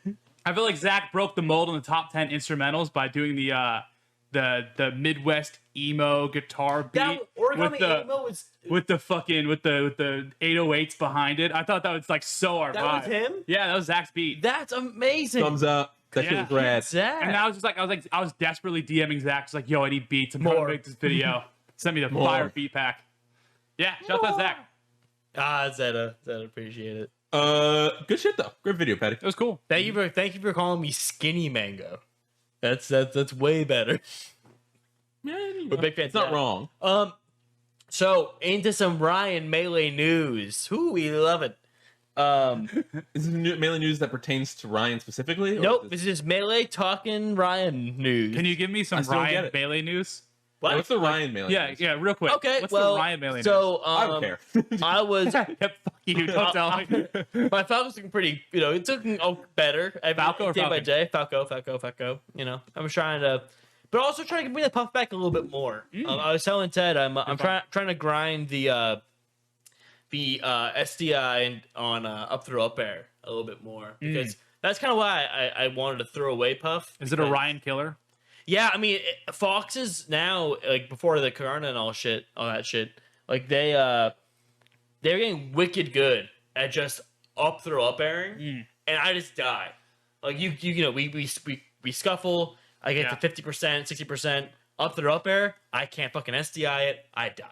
S2: I feel like Zach broke the mold on the top 10 instrumentals by doing the Midwest emo guitar beat
S1: That origami
S2: with the
S1: emo was
S2: with the 808s behind it. I thought that was like so our
S1: that
S2: vibe.
S1: was him.
S2: Yeah, that was Zach's beat.
S1: That's amazing.
S3: Thumbs up. That shit
S2: Yeah.
S3: was rad.
S1: Zach.
S2: And I was desperately DMing Zach, just like, yo, I need beats. I'm trying
S1: More.
S2: to make this video. Send me the
S3: More.
S2: fire beat pack. Yeah, shout out Zach.
S1: Zeta, appreciate it.
S3: Good shit though. Great video, Patty.
S2: It was cool.
S1: Thank you for calling me Skinny Mango. That's way better. We're big fans.
S3: It's not
S1: of that.
S3: wrong.
S1: So into some Ryan Melee news. Ooh, we love it.
S3: Is this Melee news that pertains to Ryan specifically? or
S1: Nope,
S3: is
S1: this is Melee talking Ryan news.
S2: Can you give me some
S3: I still don't get
S2: Ryan
S3: it.
S2: Bailey news?
S1: What?
S3: What's the Ryan Melee
S2: Yeah,
S3: news?
S2: yeah, real quick.
S1: Okay,
S2: What's
S1: well,
S2: the Ryan Bailey
S1: so
S3: I don't care.
S1: I was
S2: news? Fuck you, don't tell me.
S1: my Falco's looking pretty. It's looking better.
S2: Falco or
S1: day by
S2: Falcon?
S1: day. Falco. I'm trying to, but also trying to bring the puff back a little bit more. I was telling Ted, I'm trying to grind the SDI on up throw up air a little bit more because that's kind of why I wanted to throw away puff.
S2: Is it a
S1: because-
S2: Ryan killer?
S1: Yeah, I mean, Foxes now, like before the Corona and all that shit, like they're getting wicked good at just up throw up airing, and I just die. Like you know, we scuffle. I get to 50%, 60% up throw up air. I can't fucking SDI it. I die.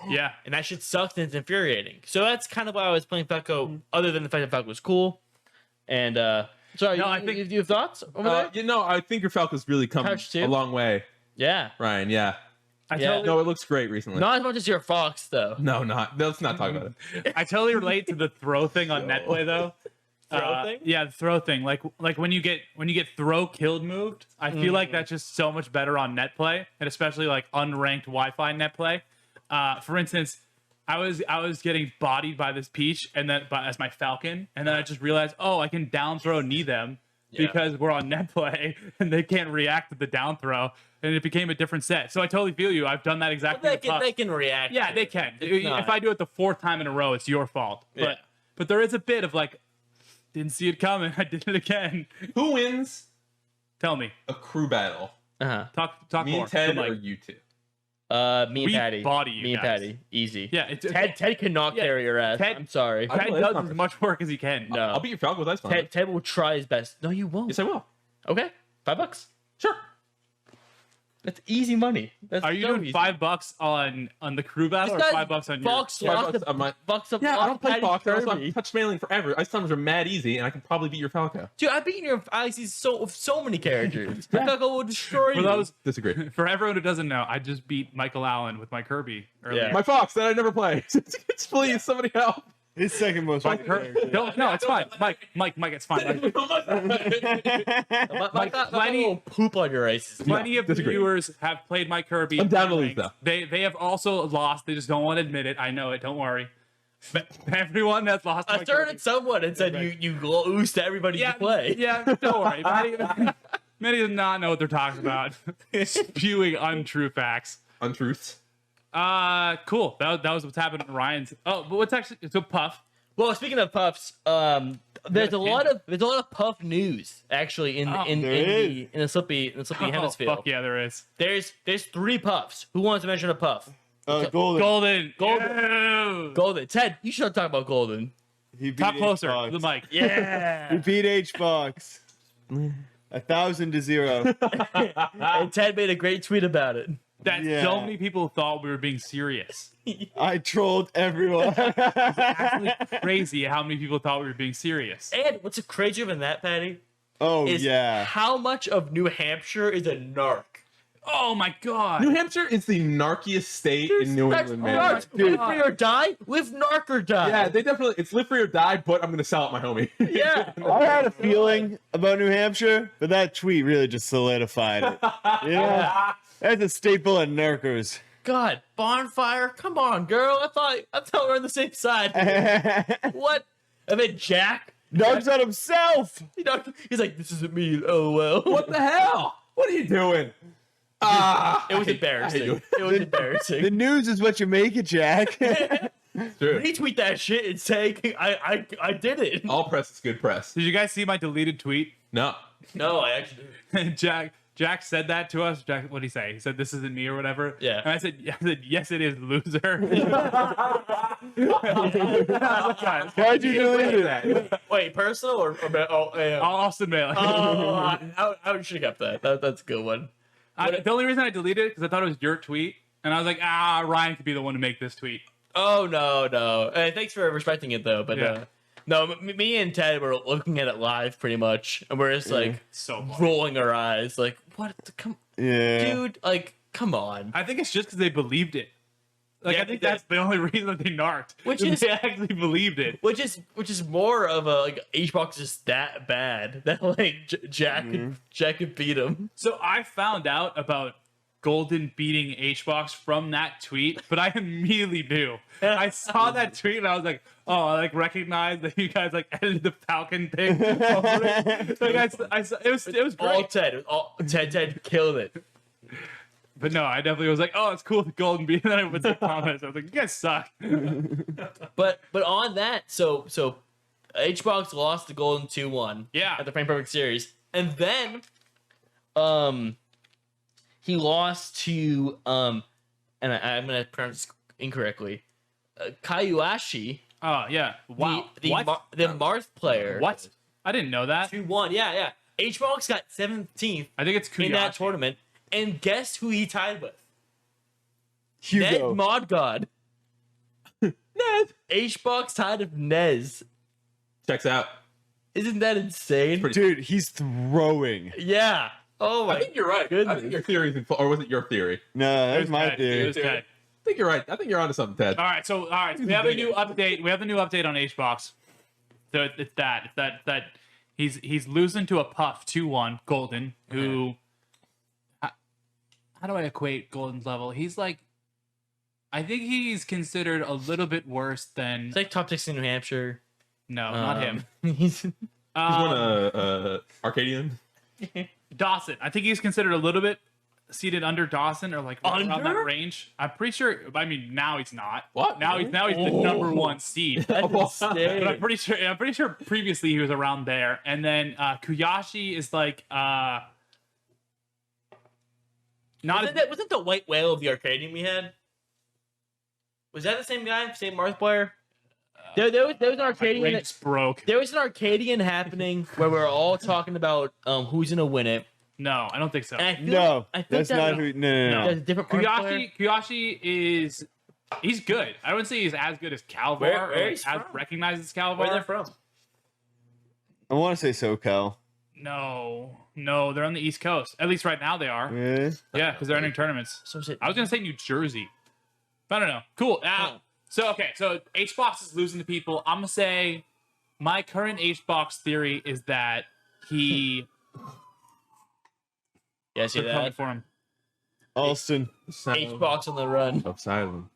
S2: Yeah.
S1: And that shit sucks and it's infuriating. So that's kind of why I was playing Falco, other than the fact that Falco was cool. And sorry,
S2: No,
S1: I think you have thoughts over there?
S3: You know, I think your Falco's really come
S1: Couch too?
S3: a long way,
S1: Yeah.
S3: Ryan. Yeah.
S1: Yeah.
S3: No, it looks great recently.
S1: Not as much as your Fox though.
S3: No, let's not talk about it.
S2: I totally relate to the throw thing on Netplay though.
S1: Throw thing?
S2: Yeah, the throw thing. Like when you get throw killed moved, I feel like that's just so much better on Netplay, and especially like unranked Wi-Fi Netplay. For instance, I was getting bodied by this Peach and then as my Falcon, and then I just realized, oh, I can down throw knee them because we're on Netplay and they can't react to the down throw, and it became a different set. So I totally feel you. I've done that exactly.
S1: They can react.
S2: Yeah, they can. If I do it the fourth time in a row, it's your fault. But there is a bit of like, didn't see it coming. I did it again.
S3: Who wins
S2: Tell me.
S3: a crew battle?
S2: Talk
S3: Me
S2: more.
S3: and Ted
S2: Like,
S3: or you two?
S1: Me and
S2: We
S1: Patti.
S2: body you
S1: Me and
S2: guys.
S1: Patti. Easy.
S2: yeah,
S1: Ted cannot carry your ass.
S2: Ted-
S1: I'm sorry.
S3: I-
S2: Ted
S3: will
S2: does
S3: let
S2: as much work as he can.
S1: No.
S3: I'll beat your Falco with Ice Bomb.
S1: Ted will try his best. No, you won't.
S3: Yes, I will.
S1: Okay. $5.
S3: Sure.
S1: That's easy money. That's
S2: Are you
S1: so
S2: doing
S1: easy.
S2: $5 on the crew battle or
S1: It's
S2: $5
S1: not-
S2: on
S1: Fox
S2: your?
S1: lost
S3: $5 on my-
S1: Fox up.
S3: Yeah, I don't
S1: lost
S3: play
S1: Patti
S3: Fox. Also,
S1: Kirby.
S3: I've touched mailing forever. Ice Thumbs are mad easy, and I can probably beat your Falco.
S1: Dude, I've beaten your ICs so many characters. Falco will destroy
S2: For
S1: you.
S2: those,
S3: Disagree.
S2: for everyone who doesn't know, I just beat Michael Allen with my Kirby earlier.
S1: Yeah.
S3: My Fox that I never play. Please, somebody help.
S4: His second most
S2: My
S4: popular
S2: Kirby. No, it's fine. Mike, it's fine.
S1: Plenty will poop on your ices.
S2: Plenty of
S3: disagree.
S2: viewers have played my Kirby.
S3: I'm down to lose, though.
S2: They have also lost. They just don't want to admit it. I know it. Don't worry. But everyone that's lost
S1: I
S2: my
S1: started
S2: Kirby.
S1: someone and said you lose to everybody you play.
S2: Yeah, don't worry. Many does not know what they're talking about. Spewing untrue facts.
S3: Untruths.
S2: Cool. That was what's happened in Ryan's. Oh, but what's actually so Puff?
S1: Well, speaking of puffs, there's a lot of puff news actually in the slippy hemisphere.
S2: Fuck yeah, there is.
S1: There's 3 puffs. Who wants to mention a puff?
S4: Golden.
S1: Golden. Ted, you should talk about Golden.
S4: He beat
S2: Talk closer
S4: H-Box.
S2: to the mic.
S1: Yeah.
S4: He beat H-Box. 1,000-0.
S1: And Ted made a great tweet about it.
S2: That
S4: Yeah.
S2: so many people thought we were being serious.
S4: I trolled everyone.
S2: Actually crazy how many people thought we were being serious.
S1: And what's crazier than that, Patty,
S4: Oh,
S1: is
S4: yeah.
S1: how much of New Hampshire is a narc.
S2: Oh my god.
S3: New Hampshire is the narkiest state in New
S1: That's
S3: England, man.
S1: narc. Live free or die. Live narc or die.
S3: Yeah, they definitely. It's live free or die, but I'm gonna sell out my homie.
S1: Yeah.
S4: I had a feeling about New Hampshire, but that tweet really just solidified it. Yeah. That's a staple of narkers.
S1: God, bonfire. Come on, girl. I thought we're on the same side. What? And then Jack.
S4: Narks on himself.
S1: He's like, this isn't me. Oh well.
S3: What the hell? What are you doing?
S1: It was embarrassing.
S3: you.
S1: It was embarrassing.
S4: The news is what you make it, Jack.
S3: True.
S1: Retweet that shit and say I did it.
S3: All press is good press.
S2: Did you guys see my deleted tweet?
S3: No.
S1: No, I actually did.
S2: Jack said that to us. Jack, what did he say? He said, "This isn't me" or whatever.
S1: Yeah.
S2: And I said, "Yes, it is, loser."
S4: Why'd you delete it?
S1: Wait, personal or yeah.
S2: Allston Melee.
S1: I should have kept that. That's a good one.
S2: The only reason I deleted it because I thought it was your tweet, and I was like, Ryan could be the one to make this tweet.
S1: Oh no. Thanks for respecting it though, but
S2: Yeah.
S1: no, me and Ted were looking at it live pretty much, and we're just like
S2: So funny.
S1: rolling our eyes, like what?
S4: Yeah.
S1: Dude, like come on.
S2: I think it's just because they believed it. Like
S1: Yeah,
S2: I think that's the only reason that they narked.
S1: Which
S2: is
S1: is-
S2: they actually believed it.
S1: Which is more of a like H-Box is that bad that like Jack could beat him.
S2: So I found out about Golden beating H-Box from that tweet, but I immediately knew. I saw that tweet and I was like, oh, I like recognized that you guys like edited the Falcon thing. Like it was
S1: All
S2: great.
S1: Ted, it was all Ted killed it.
S2: But no, I definitely was like, oh, it's cool with Golden beat. And then I went to the comments. I was like, you guys suck.
S1: But on that, so H-Box lost the Golden 2-1.
S2: Yeah.
S1: At the Frame Perfect series, and then he lost to and I'm gonna pronounce this incorrectly. Kayuashi,
S2: Oh yeah. Wow.
S1: the
S2: What?
S1: the Marth player.
S2: What? I didn't know that.
S1: 2-1. Yeah. Hbox got 17th
S2: I think it's
S1: in that
S2: Kuyashi.
S1: tournament, and guess who he tied with?
S4: Hugo.
S1: Ned Modgod.
S3: Ned.
S1: Hbox tied with Nez.
S3: Checks out.
S1: Isn't that insane?
S4: Dude, he's throwing.
S1: Yeah. Oh my.
S3: I think you're right. I
S1: goodness.
S3: think your theory is or was it your theory?
S4: No,
S2: It
S4: that's
S2: was
S4: my
S2: Ted. It
S4: theory.
S2: was Ted.
S3: I think you're right. I think you're onto something, Ted.
S2: All right. So we have a new update. We have the new update on Hbox. So it's that he's losing to a Puff 2-1 Golden, who how do I equate Golden's level? He's like, I think he's considered a little bit worse than
S1: It's like top 6 in New Hampshire.
S2: no, not him.
S1: He's
S3: He's one Arcadian.
S2: Dawson. I think he's considered a little bit seated under Dawson or like right around
S1: Under?
S2: that range. I'm pretty sure. I mean, now he's not.
S3: What?
S2: Now
S3: Really?
S2: he's the number one seed.
S1: that's
S2: But
S1: insane.
S2: I'm pretty sure previously he was around there. And then Kuyashi is like not
S1: Wasn't the white whale of the Arcadian we had? Was that the same guy? Same Marth player? There was an Arcadian.
S2: range just broke.
S1: There was an Arcadian happening where we were all talking about who's gonna win it.
S2: No, I don't think so.
S1: And I feel,
S4: No,
S1: I feel
S4: that's
S1: that
S4: not
S1: was-
S4: who. No.
S1: There's a different Marth player.
S2: Kuyashi he's good. I wouldn't say he's as good as Calvar
S1: Where
S2: or
S1: he's
S2: as
S1: from?
S2: recognized as
S1: Where they're
S2: Calvar.
S1: from?
S4: I want to say SoCal.
S2: No, they're on the East Coast. At least right now they are.
S4: Yeah.
S2: Yeah, because they're entering tournaments.
S1: So is it?
S2: I was gonna say New Jersey. I don't know. Cool. So HBox is losing to people. I'm gonna say my current HBox theory is that he
S1: Yeah, see
S2: they're coming
S1: that?
S2: for him.
S4: Alston.
S1: Hbox on the run.
S3: of silence.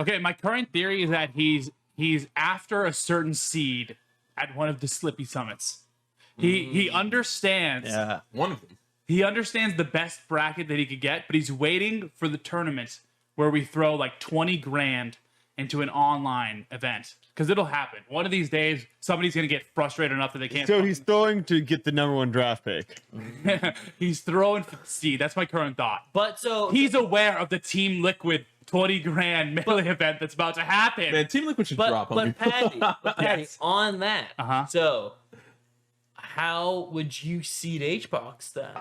S2: Okay, my current theory is that he's after a certain seed at one of the Slippy Summits. He understands
S1: Yeah.
S3: One of them.
S2: he understands the best bracket that he could get, but he's waiting for the tournament where we throw like 20 grand into an online event. Because it'll happen. One of these days, somebody's going to get frustrated enough that they can't.
S4: So he's throwing to get the #1 draft pick.
S2: He's throwing for the seed. That's my current thought.
S1: But so
S2: He's aware of the Team Liquid 20 grand melee event that's about to happen.
S3: Man, Team Liquid should drop on me.
S1: Patty,
S2: Yes.
S1: on that.
S2: Uh-huh.
S1: So, how would you seed Hbox then?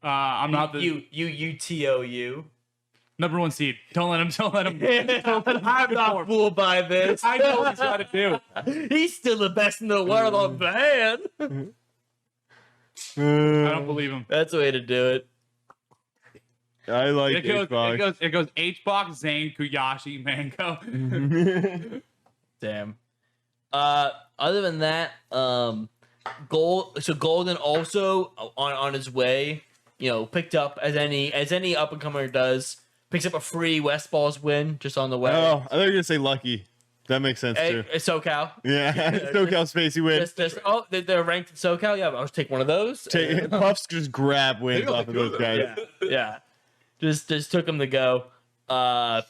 S2: I'm not the
S1: you
S2: #1 seed. Don't let him.
S1: I'm not fooled by this.
S2: I know what he's got to do.
S1: He's still the best in the world on man.
S2: I don't believe him.
S1: That's the way to do it.
S4: I like
S2: It goes HBox, Zane, Kuyashi, Mango.
S1: Damn. Other than that, Golden also on his way, picked up as any up and comer does, picks up a free West Balls win just on the way.
S4: Oh, I thought you were gonna say Lucky. That makes sense too.
S1: SoCal.
S4: Yeah, SoCal Spacey win.
S1: They're ranked in SoCal. Yeah, I'll just take one of those.
S4: Puffs just grab wins
S3: Maybe I'll
S4: off of
S3: go
S4: those
S3: there.
S4: guys.
S1: Yeah. Just took them to go. And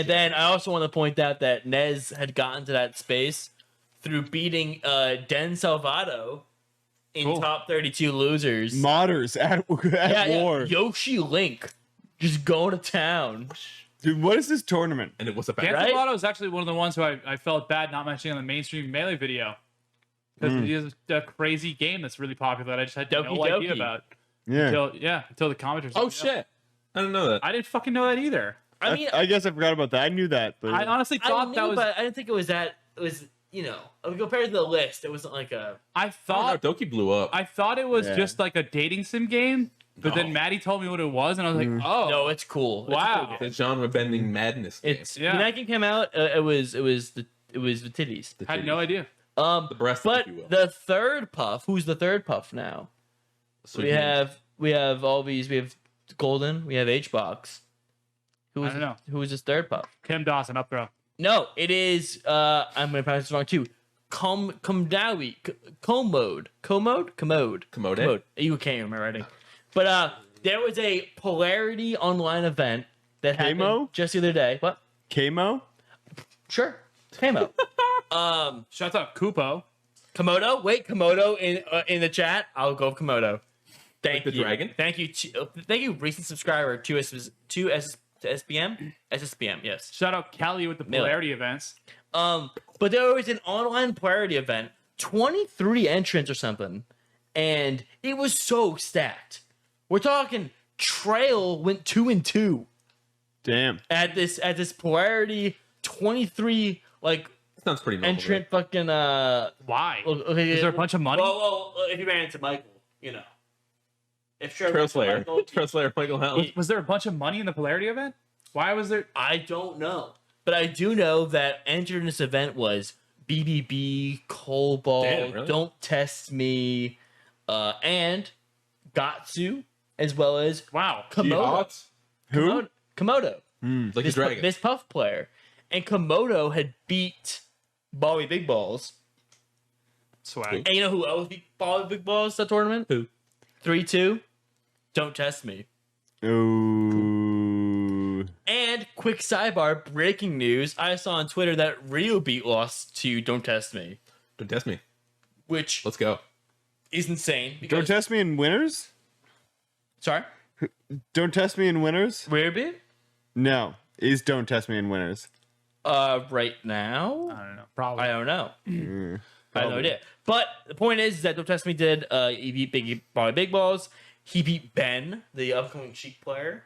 S1: then I also want to point out that Nez had gotten to that space through beating Den Salvato in
S2: Cool.
S1: top 32 losers.
S4: Modders at war.
S1: Yoshi Link just going to town.
S4: Dude, what is this tournament?
S3: And it was a
S2: Dan
S3: bad.
S1: Right?
S2: Salvato is actually one of the ones who I felt bad not mentioning on the mainstream Melee video. Because he has a crazy game that's really popular that I just had
S1: Doki
S2: no idea
S1: Doki.
S2: about.
S4: Yeah.
S2: Until the commenters.
S3: Oh shit! I didn't know that.
S2: I didn't fucking know that either.
S1: I mean,
S4: I guess I forgot about that. I knew that, but
S2: I honestly
S1: I
S2: thought
S1: knew,
S2: that was.
S1: but I didn't think it was that. It was, compared to the list, it wasn't like a.
S2: I
S3: Oh,
S2: thought
S3: no, Doki blew up.
S2: I thought it was
S4: Yeah.
S2: just like a dating sim game, but then
S3: No.
S2: Maddie told me what it was, and I was like, oh,
S1: No, it's cool. It's a
S2: Wow.
S1: cool
S3: The
S1: game.
S3: genre-bending madness. Game.
S1: It's
S2: Yeah.
S1: when that game came out. It was the titties.
S3: The
S2: had no
S3: titties.
S2: idea.
S3: The breast,
S1: But
S3: if you will.
S1: the third puff. Who's the third puff now?
S3: Sweet
S1: we
S3: names.
S1: have all these. We have Golden. We have Hbox.
S2: I don't know.
S1: Who is this third puff?
S2: Tim Dawson up throw.
S1: No, it is. I'm gonna pronounce this wrong too. Commode. You can't remember writing. But there was a Polarity online event that happened
S4: Kamo?
S1: just the other day. What?
S4: Kamo?
S1: Sure. Kamo.
S2: Shout out Kupo.
S1: Komodo. Wait, Komodo in the chat. I'll go with Komodo. Thank
S3: Like the
S1: you.
S3: dragon?
S1: Thank you. Thank you, recent subscriber to SBM. SSBM. Yes.
S2: Shout out Kelly with the
S1: Melee.
S2: polarity events.
S1: But there was an online polarity event, 23 entrants or something, and it was so stacked. We're talking Trail went 2-2
S4: Damn.
S1: at this polarity 23 like
S3: Sounds pretty normal.
S1: entrant fucking
S2: Why?
S1: okay,
S2: Is there a bunch of money?
S1: Well, if you ran into Michael, you know. If Trail
S3: Trail
S1: ran into
S3: Slayer.
S1: Michael,
S3: Trail Slayer, Michael Hatton.
S2: Was there a bunch of money in the polarity event? Why was there?
S1: I don't know. But I do know that entering this event was BBB, Cobalt,
S3: Damn, really?
S1: Don't Test Me, and Gatsu, as well as
S2: Wow.
S1: Komodo.
S4: Who?
S1: Komodo.
S3: Like a dragon.
S1: This Puff player. And Komodo had beat Bobby Big Balls.
S2: Swag.
S1: And you know who else beat Bobby Big Balls that tournament?
S3: Who?
S1: 3-2. Don't Test Me.
S4: Ooh.
S1: And quick sidebar, breaking news. I saw on Twitter that Rio Beat lost to Don't Test Me,
S3: Don't test me.
S1: which
S3: Let's go.
S1: is insane.
S4: Don't
S1: Because,
S4: test me in winners?
S1: sorry?
S4: Don't test me in winners?
S1: Rio Beat?
S4: No. Is don't test me in winners.
S1: Right now?
S2: I don't know. Probably.
S1: I don't know. I have no
S4: Probably.
S1: idea. But the point is that Don't Test Me did, he beat Bobby Big Balls. He beat Ben, the upcoming Cheek player.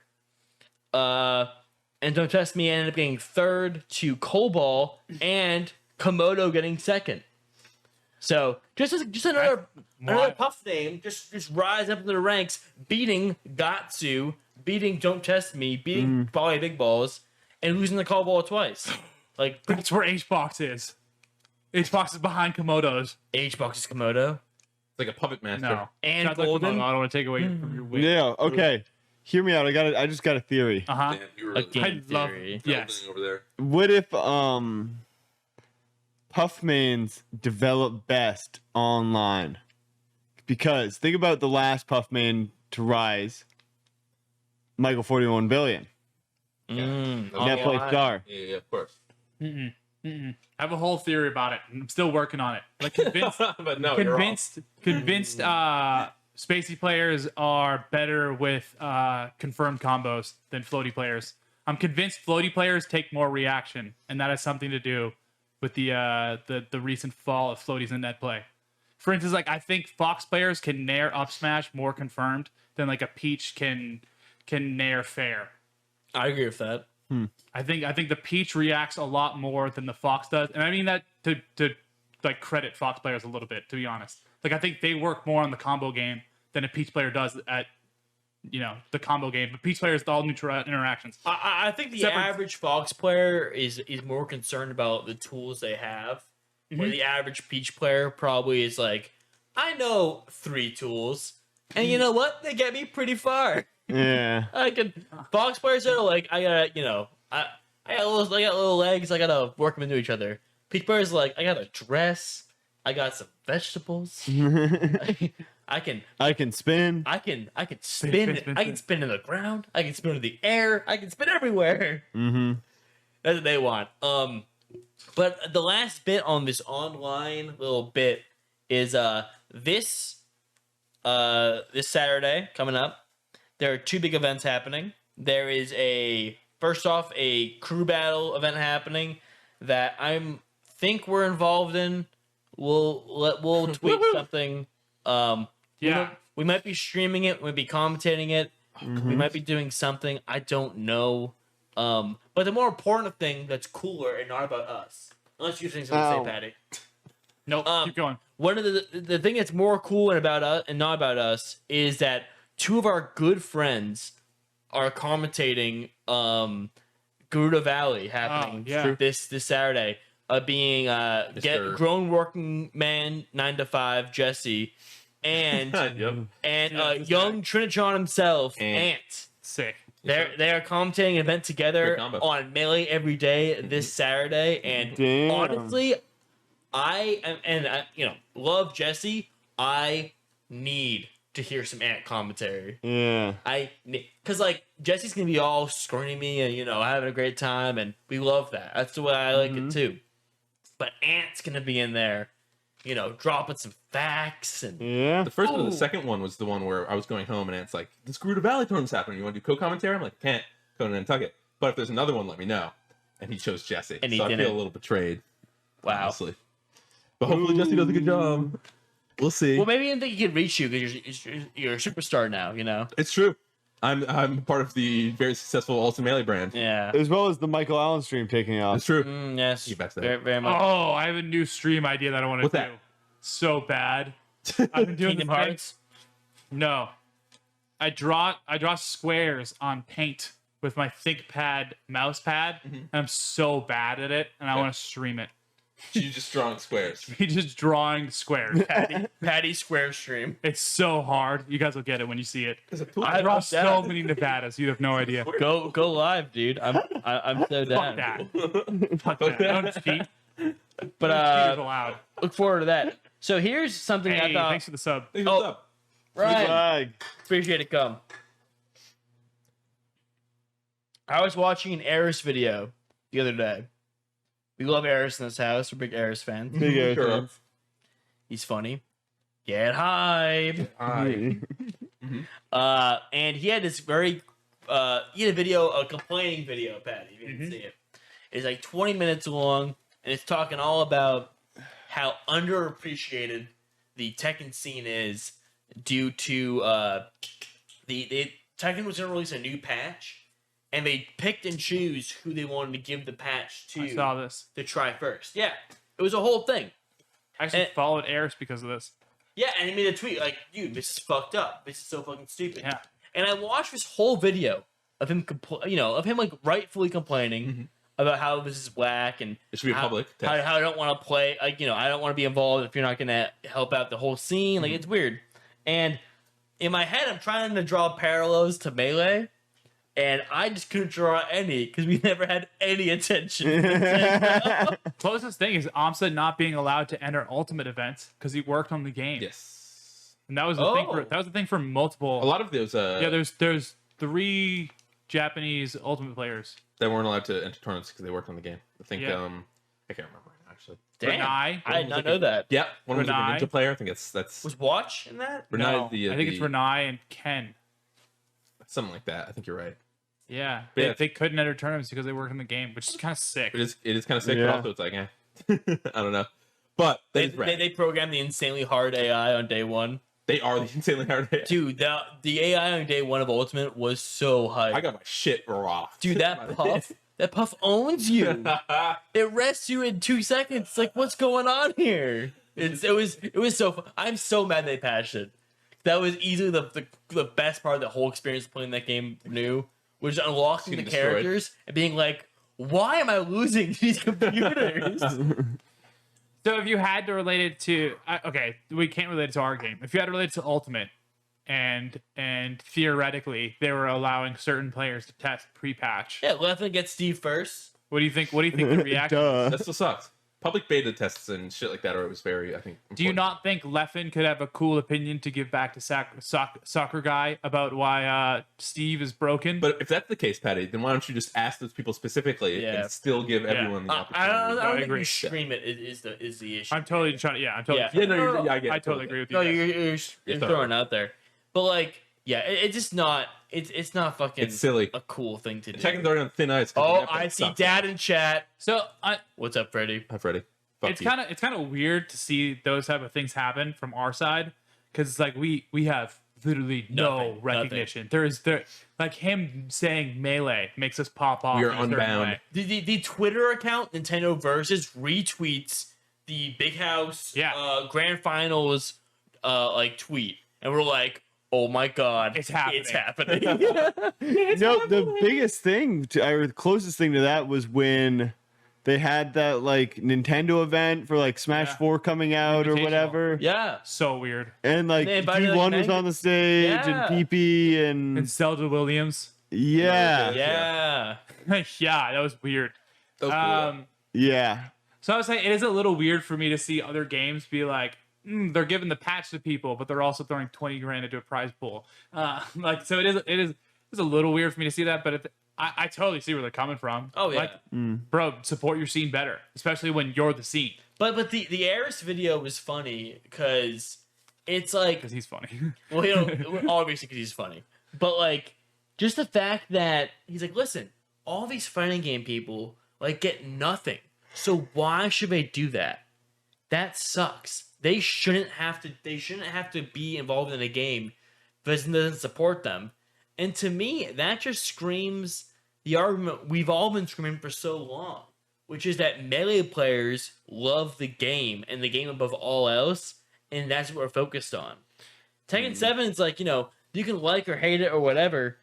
S1: And Don't Test Me ended up getting third to Cobalt and Komodo getting second. So just another Puff name, just rise up in the ranks, beating Gatsu, beating Don't Test Me, beating Bobby Big Balls, and losing the Cobalt twice. Like
S2: That's where H-Box is. H-Box is behind Komodo's.
S1: H-Box is Komodo.
S3: It's like a puppet master.
S2: No.
S1: And
S2: Shout out to
S1: Golden.
S2: Komodo. I don't want to take away from your win.
S4: Yeah, okay. Hear me out. I just got a theory.
S2: Uh-huh.
S3: Damn, you were
S1: A
S3: really
S1: game
S2: I love-
S1: theory.
S2: Yes.
S3: over there.
S4: What if Puff mains develop best online? Because think about the last Puff main to rise, Michael 41 billion. Netplay
S1: online.
S4: star.
S3: Yeah, of course.
S2: I have a whole theory about it. And I'm still working on it. Like convinced,
S3: But no, you're wrong.
S2: convinced. Spacey players are better with confirmed combos than floaty players. I'm convinced floaty players take more reaction, and that has something to do with the recent fall of floaties in net play. For instance, like I think Fox players can nair up smash more confirmed than like a Peach can nair fair.
S1: I agree with that.
S2: I think the Peach reacts a lot more than the Fox does, and I mean that to like credit Fox players a little bit, to be honest. Like I think they work more on the combo game than a Peach player does at the combo game. But Peach players all neutral interactions.
S1: I think the
S2: Separate-
S1: average Fox player is more concerned about the tools they have, where the average Peach player probably is like, I know 3 tools, and you know what? They get me pretty far.
S4: Yeah.
S1: I can. Fox players are like, I gotta, I got little legs. I gotta work them into each other. Peach players are like, I got a dress. I got some vegetables. I can
S4: spin.
S1: I can spin.
S2: spin,
S1: I can spin in the ground. I can spin in the air. I can spin everywhere.
S4: Mm-hmm.
S1: That's what they want. But the last bit on this online little bit is this Saturday coming up. There are 2 big events happening. There is first off a crew battle event happening that think we're involved in. We'll tweet something.
S2: Yeah.
S1: We might be streaming it. We might be commentating it. We might be doing something. I don't know. But the more important thing that's cooler and not about us, unless you think something to say, Patti.
S2: Nope. Keep going.
S1: One of the thing that's more cool and about us and not about us is that 2 of our good friends are commentating Garuda Valley happening this Saturday. Being
S3: Mr.
S1: grown working man 9 to 5 Jesse and young Trinitron himself Ant.
S2: Sick.
S1: They are commentating an event together on Melee every day this Saturday, and
S4: Damn.
S1: honestly, I love Jesse. I need to hear some Ant commentary.
S4: Yeah.
S1: Because like Jesse's gonna be all scorning me and having a great time, and we love that. That's the way I like it too. But Ant's gonna be in there, dropping some facts and
S4: Yeah.
S3: The first one, the second one was the one where I was going home and it's like, the Screwed Valley tournament's happening. You want to do co-commentary? I'm like, can't. Go to Nantucket. But if there's another one, let me know. And he chose Jesse.
S1: And he
S3: so I
S1: didn't.
S3: feel a little betrayed.
S1: wow.
S3: Honestly. But hopefully Jesse does a good job. We'll see.
S1: Well, maybe I didn't think he could reach you because you're a superstar now.
S3: It's true. I'm part of the very successful Allston Melee brand.
S1: Yeah.
S4: As well as the Michael Allen stream taking off.
S3: It's true.
S1: Yes.
S3: You bet that.
S1: Very, very much.
S2: Oh, I have a new stream idea that I want to
S3: What's
S2: do.
S3: that?
S2: So bad. I've been doing
S1: Kingdom
S2: this thing-
S1: Hearts.
S2: No. I draw squares on paint with my ThinkPad mouse pad, and I'm so bad at it, and I want to stream it.
S3: You just drawing squares.
S2: Me just drawing squares.
S1: Patty Square stream.
S2: It's so hard. You guys will get it when you see it.
S1: I
S2: I draw
S1: love
S2: so
S1: that.
S2: many Nevadas. You have no idea.
S1: Go live, dude. I'm so down.
S2: Fuck that. Fuck that. Don't cheat.
S1: But
S2: Cheaters allowed.
S1: look forward to that. So here's something I
S2: Hey,
S1: thought.
S2: thanks for the sub.
S3: Hey, what's
S1: Oh.
S3: up?
S1: Ryan,
S4: Flag.
S1: appreciate it. Come. I was watching an Eris video the other day. We love Eris in this house. We're big Eris fans.
S4: Big Air
S3: Sure.
S4: fans.
S1: He's funny. Get hype. And he had this very he had a video, a complaining video, Patty, if you didn't see it. It's like 20 minutes long, and it's talking all about how underappreciated the Tekken scene is due to the Tekken was gonna release a new patch, and they picked and choose who they wanted to give the patch
S2: I saw this.
S1: to try first. Yeah. It was a whole thing.
S2: I actually
S1: And-
S2: followed Eris because of this.
S1: Yeah, and he made a tweet like, dude, this is fucked up. This is so fucking stupid.
S2: Yeah.
S1: And I watched this whole video of him, of him like rightfully complaining about how this is whack and
S3: It should be a
S1: how,
S3: public
S1: how,
S3: test.
S1: how I don't want to play, I don't want to be involved if you're not gonna help out the whole scene. Like it's weird. And in my head, I'm trying to draw parallels to Melee, and I just couldn't draw any because we never had any attention.
S2: Closest thing is Amsa not being allowed to enter Ultimate events because he worked on the game.
S3: Yes.
S2: And that was the thing.
S1: Oh.
S2: That was the thing for multiple.
S3: A lot of those
S2: Yeah, there's 3 Japanese Ultimate players.
S3: they weren't allowed to enter tournaments because they worked on the game. I think
S2: Yeah.
S3: I can't remember right now, actually.
S1: Damn,
S2: Renai.
S1: I did not know that.
S3: Yeah, one was like
S2: Renai.
S3: a ninja player. I think that's
S1: Was Watch in that?
S3: Renai.
S2: No,
S3: the,
S2: I think it's Renai and Ken.
S3: something like that. I think you're right.
S2: Yeah,
S3: Yeah.
S2: they couldn't enter tournaments because they worked in the game, which is kind of sick.
S3: It is kind of sick,
S4: Yeah.
S3: but also it's like, I don't know. But
S1: They,
S3: they,
S1: they programmed the insanely hard AI on day one.
S3: they are the insanely hard.
S1: Dude, the AI on day one of Ultimate was so hype.
S3: I got my shit rocked.
S1: Dude, that puff owns you. It rests you in 2 seconds. Like, what's going on here? It was so fun. I'm so mad they patched it. That was easily the best part of the whole experience playing that game new, was unlocking the
S3: Getting destroyed.
S1: characters and being like, why am I losing these computers?
S2: So if you had to relate it to, okay, we can't relate it to our game. If you had to relate it to Ultimate, and theoretically they were allowing certain players to test pre-patch,
S1: Yeah, Leffen gets Steve first.
S2: what do you think? What do you think the reaction?
S4: Duh.
S3: That still sucks. Public beta tests and shit like that are always very, I think.
S2: Do you
S3: important.
S2: not think Leffen could have a cool opinion to give back to soccer guy about why Steve is broken?
S3: But if that's the case, Patty, then why don't you just ask those people specifically
S1: Yeah.
S3: and still give everyone the
S1: I
S3: opportunity?
S1: don't think
S2: agree.
S1: you stream it is the issue.
S2: I'm totally trying. Yeah, I'm totally.
S1: Yeah.
S3: Yeah, no, you're, yeah, I get it.
S2: I totally agree with you.
S1: No,
S2: guys.
S1: you're
S3: Yeah,
S1: throwing it out there, but like, yeah, it's just not. It's not fucking.
S3: It's silly.
S1: A cool thing to do.
S3: Tekken's already on thin ice. 'cause
S1: Oh,
S3: the Netplay
S1: I see
S3: sucks.
S1: Dad in chat.
S2: So
S1: What's up, Freddie?
S3: Hi, Freddie. Fuck
S2: it's
S3: you.
S2: kind of weird to see those type of things happen from our side because it's like we have literally no
S1: Nothing,
S2: recognition. There like him saying Melee makes us pop off.
S3: We are
S2: in a certain
S3: unbound.
S2: way.
S1: The Twitter account Nintendo Versus retweets the Big House Grand Finals like tweet, and we're like, oh my god,
S2: It's happening.
S1: It's happening.
S4: No, the biggest thing, or the closest thing to that was when they had that like Nintendo event for like Smash
S2: Yeah.
S4: 4 coming out or
S2: Invitational.
S4: whatever.
S1: Yeah.
S2: So weird.
S4: And like
S1: They invited,
S4: D1
S1: like,
S4: was on the stage
S1: Yeah.
S4: and PP and
S2: And Zelda Williams.
S4: yeah.
S1: Yeah.
S2: Yeah, that was weird.
S3: So cool.
S4: Yeah.
S2: So I was saying it is a little weird for me to see other games be like, they're giving the patch to people, but they're also throwing 20 grand into a prize pool. Like, so it's a little weird for me to see that, but I totally see where they're coming from.
S1: Oh, yeah.
S2: Like, bro, support your scene better, especially when you're the scene.
S1: But the Eris video was funny because it's like,
S2: Because he's funny.
S1: well, obviously because he's funny, but like just the fact that he's like, listen, all these fighting game people like get nothing, so why should they do that? That sucks. They shouldn't have to. They shouldn't have to be involved in a game that doesn't support them. And to me, that just screams the argument we've all been screaming for so long, which is that Melee players love the game and the game above all else, and that's what we're focused on. Tekken 7 is like, you can like or hate it or whatever,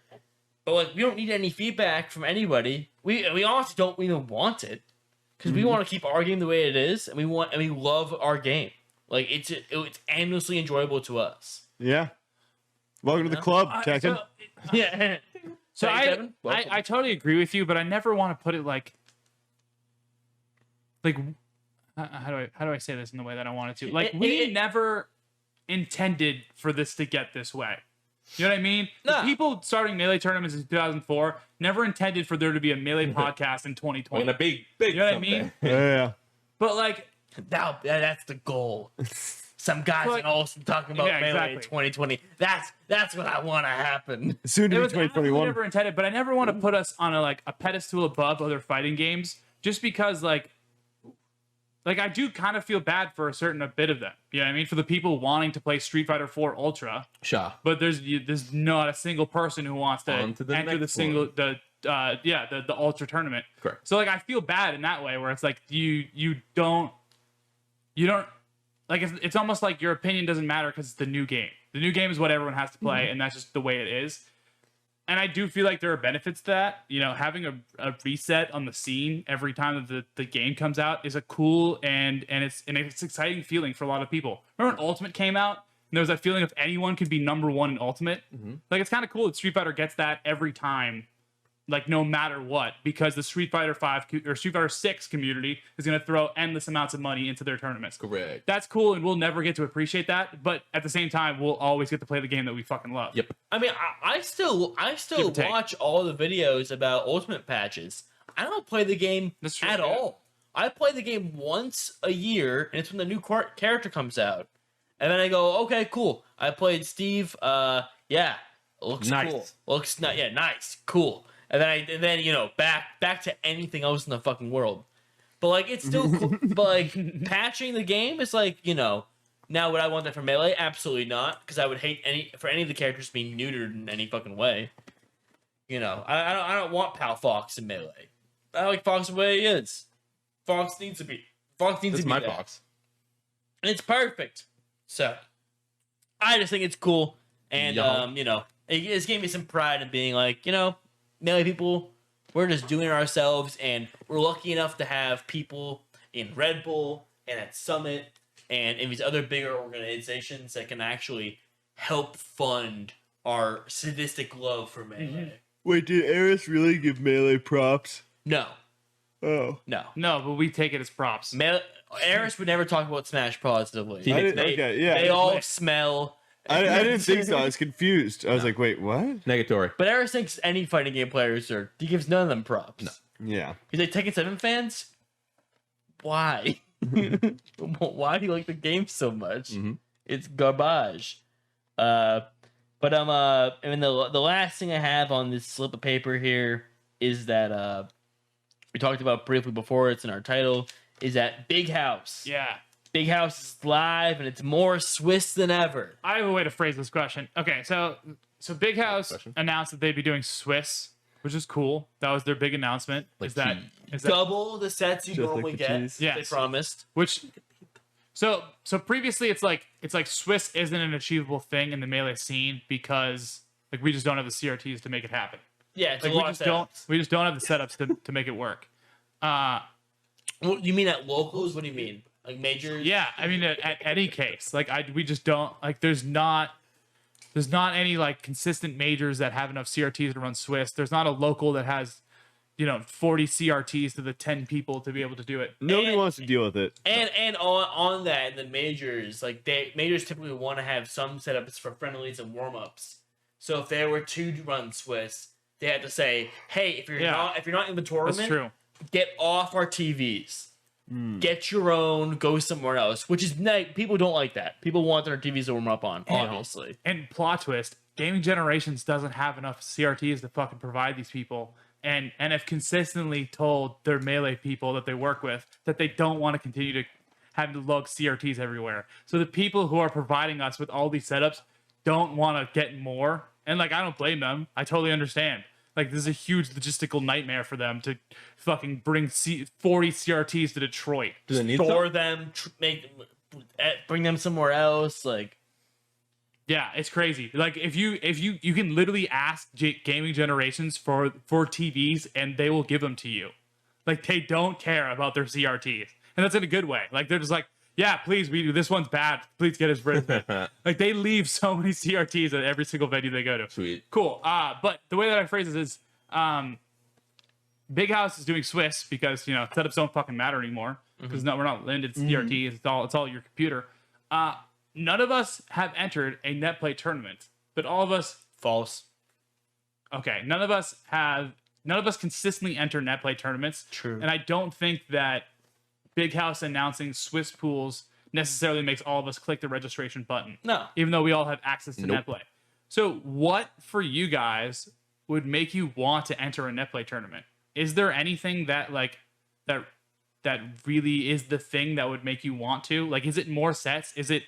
S1: but like we don't need any feedback from anybody. We honestly don't even want it because we want to keep our game the way it is, and we love our game. Like it's endlessly enjoyable to us.
S4: Yeah. Welcome to the club, Tekken.
S1: Yeah.
S2: So
S1: Tekken 7?
S2: I totally agree with you, but I never want to put it like how do I say this in the way that I wanted to? Like we never intended for this to get this way. You know what I mean?
S1: No.
S2: The people starting Melee tournaments in 2004 never intended for there to be a Melee podcast in 2020.
S3: In a big,
S2: You know what I
S3: someday.
S2: mean?
S4: Yeah.
S2: But like,
S1: That's the goal. Some guys
S2: But-
S1: in Austin talking about
S2: Yeah,
S1: Melee
S2: exactly.
S1: 2020. That's what I want to happen.
S4: Soon to
S2: it
S4: be
S2: was absolutely
S4: 2021.
S2: never intended, but I never want to put us on a pedestal above other fighting games just because like I do kind of feel bad for a certain bit of them. You know what I mean? For the people wanting to play Street Fighter 4 Ultra,
S3: Sure.
S2: but there's not a single person who wants to
S3: On to the
S2: enter the
S3: next
S2: single
S3: one.
S2: the Ultra tournament.
S3: Correct.
S2: So like I feel bad in that way where it's like you don't like it's almost like your opinion doesn't matter because it's the new game. The new game is what everyone has to play, and that's just the way it is. And I do feel like there are benefits to that. Having a reset on the scene every time that the game comes out is a cool and it's exciting feeling for a lot of people. Remember when Ultimate came out? And there was that feeling of anyone could be number one in Ultimate. Like it's kind of cool that Street Fighter gets that every time, like no matter what, because the Street Fighter 5 or Street Fighter 6 community is going to throw endless amounts of money into their tournaments.
S3: Correct.
S2: That's cool, and we'll never get to appreciate that. But at the same time, we'll always get to play the game that we fucking love.
S3: Yep.
S1: I mean, I still
S2: Give or take.
S1: watch all the videos about Ultimate patches. I don't play the game
S2: That's true,
S1: at
S2: yeah.
S1: all. I play the game once a year, and it's when the new character comes out. And then I go, okay, cool. I played Steve. Yeah, looks
S3: Nice.
S1: cool. Looks nice, cool. And then back to anything else in the fucking world. But like it's still cool. But like patching the game is like, now would I want that for Melee? Absolutely not, because I would hate any of the characters being neutered in any fucking way. I don't want Pal Fox in Melee. I like Fox the way he is. Fox needs to be
S3: That's my
S1: that.
S3: box.
S1: And it's perfect. So I just think it's cool. And
S3: Yeah.
S1: it just gave me some pride in being like, Melee people, we're just doing it ourselves, and we're lucky enough to have people in Red Bull and at Summit and in these other bigger organizations that can actually help fund our sadistic love for Melee.
S4: Wait, did Eris really give Melee props?
S1: No.
S4: Oh.
S1: No.
S2: No, but we take it as props.
S1: Eris would never talk about Smash positively.
S3: I
S4: didn't- okay, yeah.
S1: They all smell.
S4: I didn't think so. I was confused. I was like, wait, what?
S3: Negatory.
S1: But Eris thinks any fighting game players he gives none of them props.
S3: No.
S4: Yeah.
S1: He's like, Tekken 7 fans? Why? Why do you like the game so much?
S3: Mhm.
S1: It's garbage. And the last thing I have on this slip of paper here is that we talked about briefly before, it's in our title, is that Big House.
S2: Yeah.
S1: Big House is live and it's more Swiss than ever.
S2: I have a way to phrase this question. Okay, so Big House
S3: Question.
S2: announced that they'd be doing Swiss, which is cool. That was their big announcement.
S3: Like
S2: is that
S3: cheese.
S1: Double the sets you
S4: Just like
S1: normally
S4: the
S1: get.
S4: cheese.
S1: They
S2: Yes.
S1: promised.
S2: which so previously it's like Swiss isn't an achievable thing in the Melee scene because like we just don't have the CRTs to make it happen.
S1: Yeah, it's
S2: Like
S1: a lot of
S2: we just don't have the setups to make it work.
S1: What, you mean at locals? What do you mean? Like majors?
S2: Yeah, I mean at any case, like we just don't like there's not any like consistent majors that have enough CRTs to run Swiss. There's not a local that has 40 CRTs to the 10 people to be able to do it.
S4: Nobody
S1: And-
S4: wants to deal with it.
S1: And on that, in the majors, like majors typically want to have some setups for friendlies and warm ups. So if they were to run Swiss, they had to say, "Hey, if you're
S2: Yeah.
S1: not in the tournament,
S2: That's true.
S1: get off our TVs." Get your own, go somewhere else, which is people don't like that. People want their TVs to warm up on, obviously.
S2: And plot twist, Gaming Generations doesn't have enough CRTs to fucking provide these people. And have consistently told their Melee people that they work with that they don't want to continue to have to lug CRTs everywhere. So the people who are providing us with all these setups don't want to get more. And like, I don't blame them. I totally understand. Like, this is a huge logistical nightmare for them to fucking bring 40 CRTs to Detroit.
S3: Do they need
S1: Store
S3: some?
S1: them, bring them somewhere else. Like,
S2: yeah, it's crazy. Like, if you can literally ask Gaming Generations for TVs and they will give them to you. Like, they don't care about their CRTs, and that's in a good way. Like, they're just like, yeah, please, this one's bad. Please get us rid of it. Like, they leave so many CRTs at every single venue they go to.
S3: Sweet.
S2: Cool. But the way that I phrase it is, Big House is doing Swiss because, you know, setups don't fucking matter anymore. Because we're not limited to CRTs. It's all your computer. None of us have entered a Netplay tournament, but all of us.
S1: false.
S2: Okay, none of us consistently enter Netplay tournaments.
S1: True.
S2: And I don't think that Big House announcing Swiss pools necessarily makes all of us click the registration button.
S1: No.
S2: Even though we all have access to
S3: Nope.
S2: Netplay. So what for you guys would make you want to enter a Netplay tournament? Is there anything that that really is the thing that would make you want to? Like, is it more sets? Is it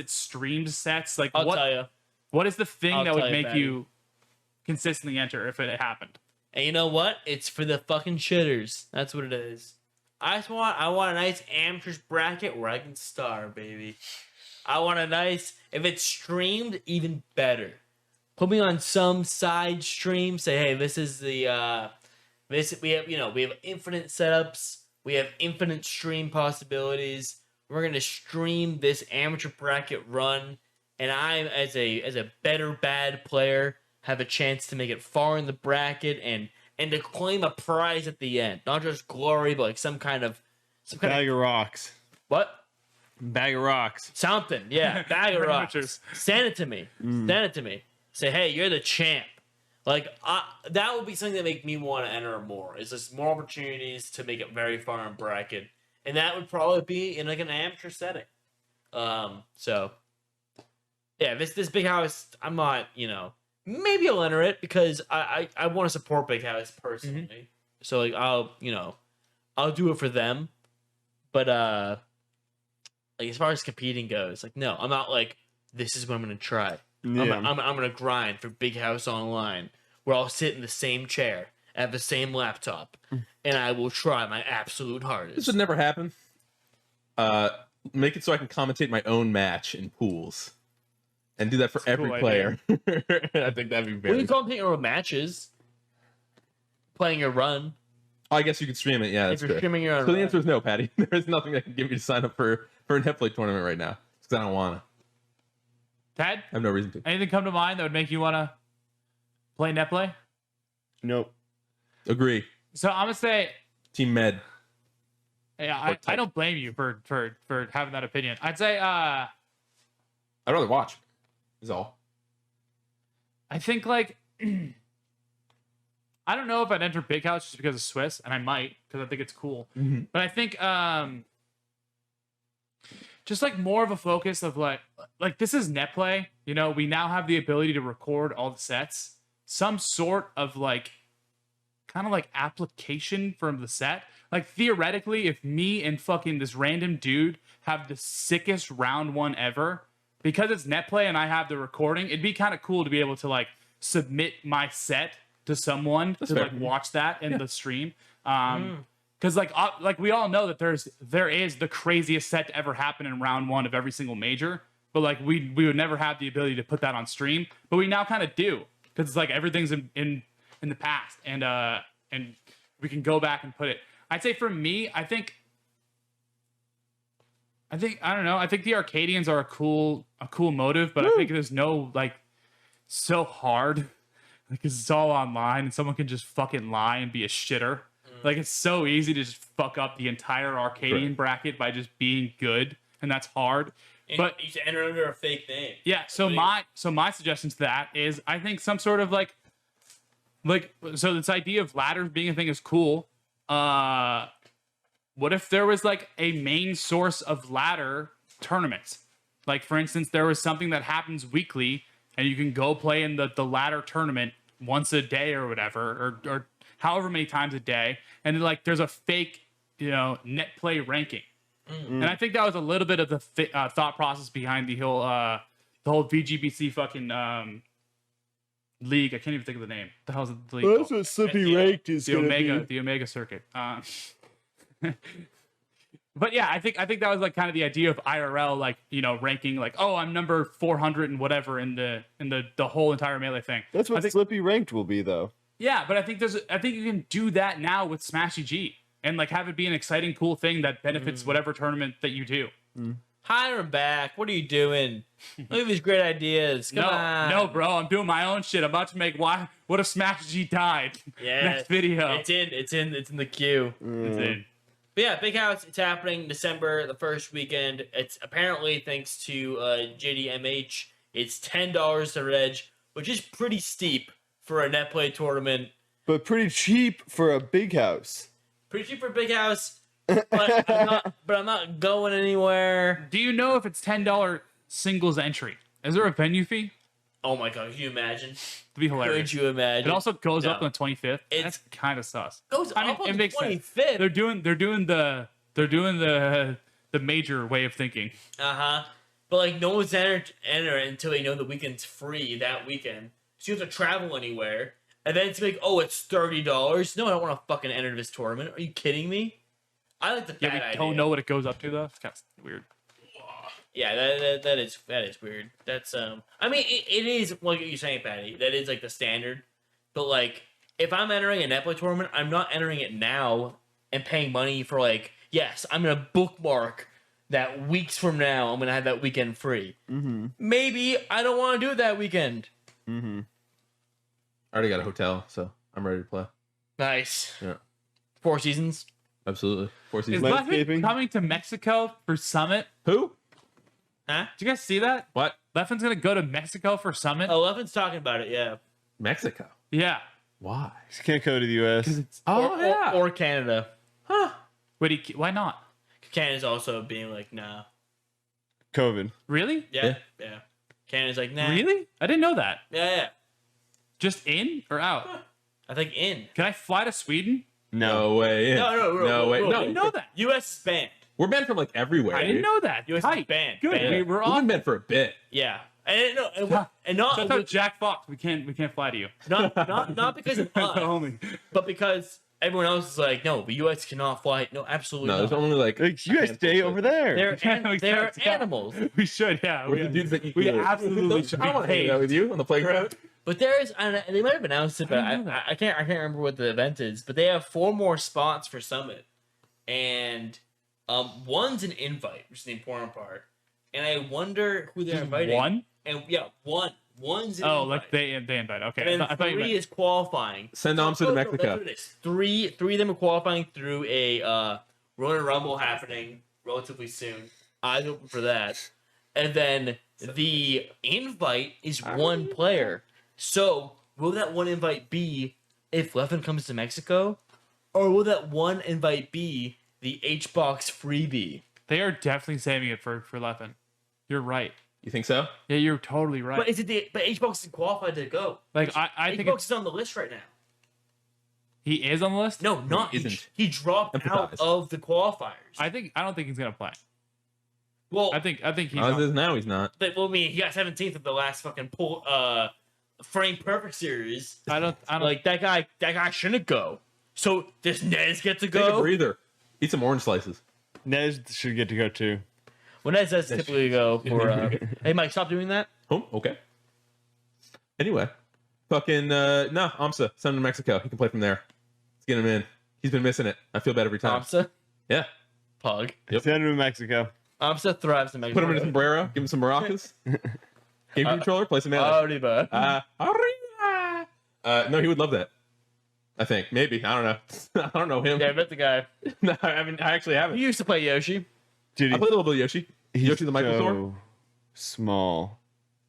S2: streamed sets? Like,
S1: I'll tell you.
S2: what is the thing
S1: I'll
S2: that
S1: tell
S2: would
S1: you,
S2: make
S1: Patti.
S2: you consistently enter if it happened?
S1: And you know what? It's for the fucking shitters. That's what it is. I want a nice amateurs bracket where I can star, baby. I want a nice, if it's streamed, even better. Put me on some side stream. Say, hey, this is the we have infinite setups. We have infinite stream possibilities. We're gonna stream this amateur bracket run, and I, as a better bad player, have a chance to make it far in the bracket and to claim a prize at the end. Not just glory, but like some kind of
S4: Bag of rocks.
S1: what?
S4: Bag of rocks.
S1: Something, yeah. Bag of
S2: Pretty
S1: rocks.
S2: much is.
S1: Send it to me. Send it to me. Say, hey, you're the champ. Like, that would be something that make me want to enter more. Is just more opportunities to make it very far in bracket, and that would probably be in like an amateur setting. So yeah, this Big House, I'm not, maybe I'll enter it because I want to support Big House personally. So like I'll do it for them, but like as far as competing goes, like no, I'm not like this is what I'm gonna try.
S4: Yeah.
S1: I'm gonna grind for Big House Online, where I'll sit in the same chair at the same laptop, and I will try my absolute
S3: This
S1: hardest.
S3: would never happen. Make it so I can commentate my own match in pools, and do that for
S2: That's a
S3: every
S2: cool
S3: player. I think that'd be
S1: What do
S3: very.
S1: you call playing your matches? Playing your run.
S3: Oh, I guess you could stream it. Yeah,
S1: If
S3: that's
S1: you're
S3: good.
S1: streaming your own
S3: So the
S1: run.
S3: answer is no, Patty. There is nothing that can get me to sign up for a Netplay tournament right now because I don't want to.
S2: Ted,
S3: I have no reason to.
S2: anything come to mind that would make you want to play Netplay?
S4: Nope.
S3: Agree.
S2: So I'm gonna say,
S3: Team Med.
S2: yeah,
S3: Or
S2: I
S3: type.
S2: don't blame you for having that opinion. I'd say,
S3: I'd rather watch. Is all.
S2: I think like I don't know if I'd enter Big House just because of Swiss, and I might because I think it's cool. But I think just like more of a focus of like this is Netplay. We now have the ability to record all the sets. Some sort of like kind of like application from the set. Like theoretically, if me and fucking this random dude have the sickest round one ever, because it's Netplay and I have the recording, it'd be kind of cool to be able to like submit my set to someone to
S3: fair.
S2: like watch that in the stream. Because like we all know that there is the craziest set to ever happen in round one of every single major, but like we would never have the ability to put that on stream, but we now kind of do because it's like everything's in the past and we can go back and put it. I'd say for me, I think I don't know. I think the Arcadians are a cool motive, but I think there's no like so hard because it's all online and someone can just fucking lie and be a shitter. Like it's so easy to just fuck up the entire Arcadian bracket by just being good, and that's hard.
S1: And
S2: But
S1: you should enter under a fake name.
S2: yeah, so my suggestion to that is I think some sort of like so this idea of ladders being a thing is cool. what if there was like a main source of ladder tournaments? Like, for instance, there was something that happens weekly and you can go play in the ladder tournament once a day or whatever, or however many times a day. And like, there's a fake, Netplay ranking. And I think that was a little bit of the thought process behind the whole VGBC fucking league. I can't even think of the name. What the hell's the league?
S4: Well, that's what Slippy Ranked is
S2: The
S4: gonna
S2: Omega,
S4: be.
S2: the Omega circuit. But yeah, I think that was like kind of the idea of IRL, like, ranking, like, oh, I'm number 400 and whatever in the whole entire Melee thing.
S4: That's what
S2: I think,
S4: Slippy Ranked will be, though.
S2: yeah, but I think you can do that now with Smash EG and like have it be an exciting, cool thing that benefits whatever tournament that you do.
S1: Hire him back. What are you doing? Look at these great ideas. Come on.
S2: No, bro, I'm doing my own shit. I'm about to make what if Smash EG died?
S1: Yeah.
S2: Next video.
S1: It's in the queue.
S2: It's in.
S1: But yeah, Big House, it's happening December, the first weekend. It's apparently, thanks to JDMH, it's $10 to reg, which is pretty steep for a Netplay tournament.
S4: But pretty cheap for a big house.
S1: Pretty cheap for Big House, but I'm not going anywhere.
S2: Do you know if it's $10 singles entry? Is there a venue fee?
S1: Oh my god, can you imagine?
S2: It'd be hilarious.
S1: Could you imagine?
S2: It also goes
S1: No.
S2: up on the 25th.
S1: It's-
S2: That's kind of sus.
S1: goes
S2: I mean,
S1: up on
S2: it
S1: the
S2: makes sense.
S1: 25th.
S2: They're doing the major way of thinking.
S1: But like, no one's enter until they know the weekend's free that weekend. So you have to travel anywhere. And then it's like, oh, it's $30. No, I don't want to fucking enter this tournament. Are you kidding me? I like the
S2: Yeah, we
S1: idea.
S2: don't know what it goes up to though. It's kind of weird.
S1: Yeah, that is weird. That's I mean, it is like you're saying, Patti. That is like the standard. But like, if I'm entering a Netplay tournament, I'm not entering it now and paying money for like, yes, I'm gonna bookmark that weeks from now. I'm gonna have that weekend free.
S4: Mm-hmm.
S1: Maybe I don't want to do it that weekend.
S4: Mm-hmm.
S3: I already got a hotel, so I'm ready to play.
S1: Nice.
S3: Yeah.
S1: 4 seasons.
S3: Absolutely. 4
S2: Is
S3: seasons.
S4: Landscaping?
S2: Leffin coming to Mexico for Summit?
S3: Who?
S1: Huh?
S2: Did you guys see that?
S3: What?
S2: Leffin's gonna go to Mexico for Summit?
S1: Oh, Levin's talking about it. Yeah.
S3: Mexico.
S2: Yeah.
S3: Why?
S4: Just can't go to the U.S.
S1: Or Canada.
S3: Huh.
S2: Wait, why not?
S1: Canada's also being like, nah.
S4: COVID.
S2: Really?
S1: Yeah. Canada's like, nah.
S2: Really? I didn't know that.
S1: Yeah.
S2: Just in or out?
S1: I think in.
S2: Can I fly to Sweden?
S3: No way. In.
S1: No,
S3: way.
S1: whoa,
S3: No.
S2: I didn't know that.
S1: U.S. is banned.
S3: We're banned from like everywhere.
S2: I didn't
S3: dude.
S2: know that.
S1: U.S. is
S2: Tight.
S1: banned.
S2: Good.
S1: Banned.
S2: We were
S3: We've been
S2: on.
S3: banned for a bit.
S1: Yeah. And not
S2: Shout out Jack Fox. We can't fly to you.
S1: not because of us,
S2: Homie.
S1: but because everyone else is like, no, the U.S. cannot fly. No, absolutely
S3: No, there's
S1: not.
S3: only like.
S4: Like, you guys stay over there.
S1: They're animals.
S2: We should, yeah.
S3: We're the dudes that eat
S2: we
S3: good.
S2: absolutely should
S3: I
S2: be
S3: want to hang
S2: paid.
S3: out with you on the playground.
S1: But there is, and they might have announced it, but
S2: I didn't know that.
S1: I can't remember what the event is. But they have 4 more spots for Summit, and one's an invite, which is the important part. And I wonder who they're inviting.
S2: One?
S1: And yeah, one's an
S2: Oh,
S1: invite.
S2: like they invite. Okay.
S1: And then
S2: I thought you
S1: 3
S2: meant.
S1: is qualifying.
S3: Send Amsa to
S1: No,
S3: Mexico.
S1: that's what it is. Three of them are qualifying through a Royal Rumble happening relatively soon. Eyes open for that. And then the invite is one player. So will that one invite be if Leffen comes to Mexico? Or will that one invite be the HBox freebie?
S2: They are definitely saving it for Leffen. You're right.
S3: You think so?
S2: Yeah, you're totally right.
S1: But but HBox isn't qualified to go.
S2: Like, I think
S1: HBox is on the list right now.
S2: he is on the list.
S1: No, not
S3: He isn't.
S1: He dropped out
S3: Empathize.
S1: of the qualifiers.
S2: I don't think he's gonna play.
S1: well,
S2: I think he's.
S3: As
S2: on-
S3: is now, he's not.
S1: I mean, he got 17th of the last fucking frame perfect series.
S2: I don't.
S1: Like that guy shouldn't go. So does Nez get to
S3: Take a
S1: go?
S3: breather. Eat some orange slices.
S4: Nez should get to go too.
S1: When Nez does typically go for, hey Mike, stop doing that.
S3: Oh, okay. Anyway, fucking no, Amsa, send him to Mexico. He can play from there. Let's get him in. He's been missing it. I feel bad every time.
S1: Amsa,
S3: Yeah.
S1: Pug.
S3: Yep.
S4: Send him to Mexico.
S1: Amsa thrives in Mexico.
S3: Put him in a sombrero. Give him some maracas. Game controller. Play some melee.
S1: Arriba.
S3: Arriba! No, he would love that. I think maybe. I don't know. I don't know him.
S1: Yeah, I bet the guy.
S3: No, I mean, I actually
S1: He
S3: haven't.
S1: used to play Yoshi.
S4: Dude,
S3: I played a little bit of Yoshi. Yoshi the Microsaur.
S4: so small.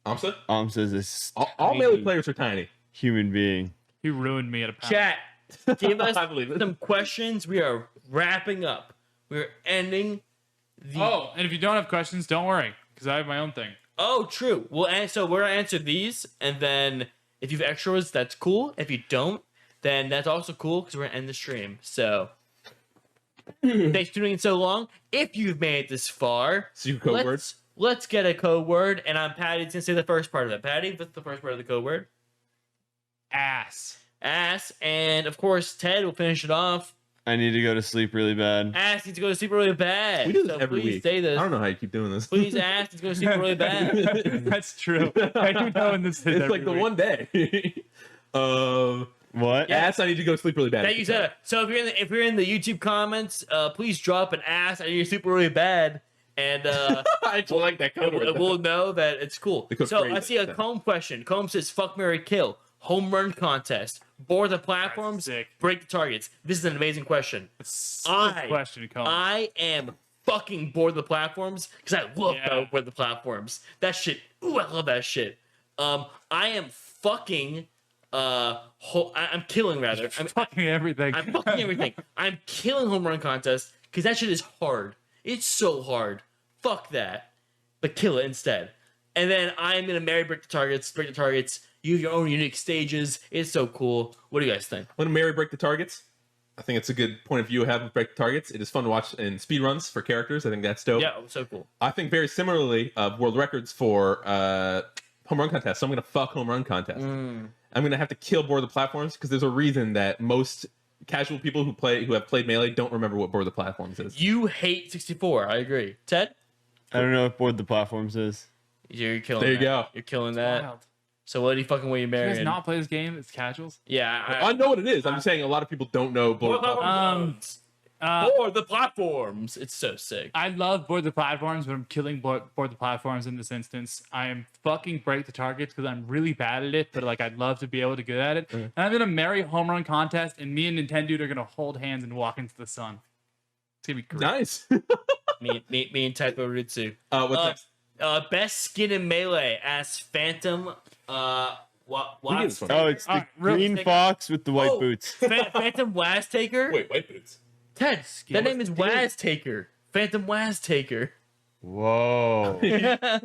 S3: Amsa.
S4: Says this
S3: All melee players are tiny.
S4: human being.
S2: He ruined me at a pound.
S1: Chat. Give us
S3: I believe it.
S1: some questions. We are wrapping up. we're ending the.
S2: Oh, and if you don't have questions, don't worry, because I have my own thing.
S1: Oh, true. So we're gonna answer these, and then if you have extras, that's cool. If you don't, then that's also cool because we're gonna end the stream. So thanks for tuning in so long. If you've made it this far,
S3: Secret code words.
S1: Let's get a code word, and Patty's gonna say the first part of it. Patty, what's the first part of the code word?
S2: Ass.
S1: Ass, and of course Ted will finish it off.
S4: I need to go to sleep really bad.
S1: Ass needs to go to sleep really bad.
S3: We do this
S1: so
S3: every
S1: please
S3: week.
S1: Say this.
S3: I don't know how you keep doing this.
S1: Please, ass needs to go to sleep really bad.
S2: That's true. I do know when this is.
S3: It's
S2: every
S3: like the
S2: week.
S3: one day.
S4: What?
S3: Ass, I need to go sleep really bad.
S1: Thank you, Sarah. So if you're in the YouTube comments, please drop an ass. I need to sleep really bad, and
S3: I actually like that code word.
S1: we'll know that it's cool.
S3: Because
S1: So
S3: crazy.
S1: I see a Comb question. Comb says, "Fuck, marry, kill." Home run contest. Board the platforms.
S2: sick.
S1: Break the targets. This is an amazing question.
S2: Question, Colin.
S1: I am fucking bored of the platforms because I love board the platforms. That shit. Ooh, I love that shit. I am fucking. I'm killing rather. I'm
S2: fucking everything.
S1: I'm fucking everything. I'm killing home run contest because that shit is hard. It's so hard. Fuck that. But kill it instead. And then I'm gonna marry break the targets. Break the targets. You have your own unique stages. It's so cool. What do you guys think?
S3: When Mary break the targets, I think it's a good point of view to have with break the targets. It is fun to watch in speedruns for characters. I think that's dope.
S1: Yeah, so cool.
S3: I think very similarly, world records for home run contests. So I'm gonna fuck home run contest. I'm gonna have to kill board the platforms because there's a reason that most casual people who have played Melee don't remember what board the platforms is.
S1: You hate 64. I agree. Ted,
S4: I don't know if board the platforms is.
S1: you're killing.
S3: There you
S1: that.
S3: go.
S1: You're killing that.
S2: Wild.
S1: So what do you fucking way you
S2: You
S1: marrying?
S2: guys not play this game? It's casuals.
S1: Yeah,
S3: I know what it is. I'm just saying a lot of people don't know board the platforms.
S1: Or the platforms. It's so sick.
S2: I love board the platforms, but I'm killing board the platforms in this instance. I am fucking break the targets because I'm really bad at it, but like I'd love to be able to get at it. And I'm gonna marry home run contest, and me and Nintendo are gonna hold hands and walk into the sun. It's gonna be great.
S3: Nice.
S1: me and Typo Ritsu.
S3: What's next?
S1: Best skin in Melee as Phantom. What?
S3: Who gets one?
S4: Oh, it's the
S2: really
S4: green fox with the white boots.
S1: Phantom Waztaker.
S3: Wait, white boots.
S1: Ted, that name is Waztaker. Phantom Waztaker.
S4: Whoa.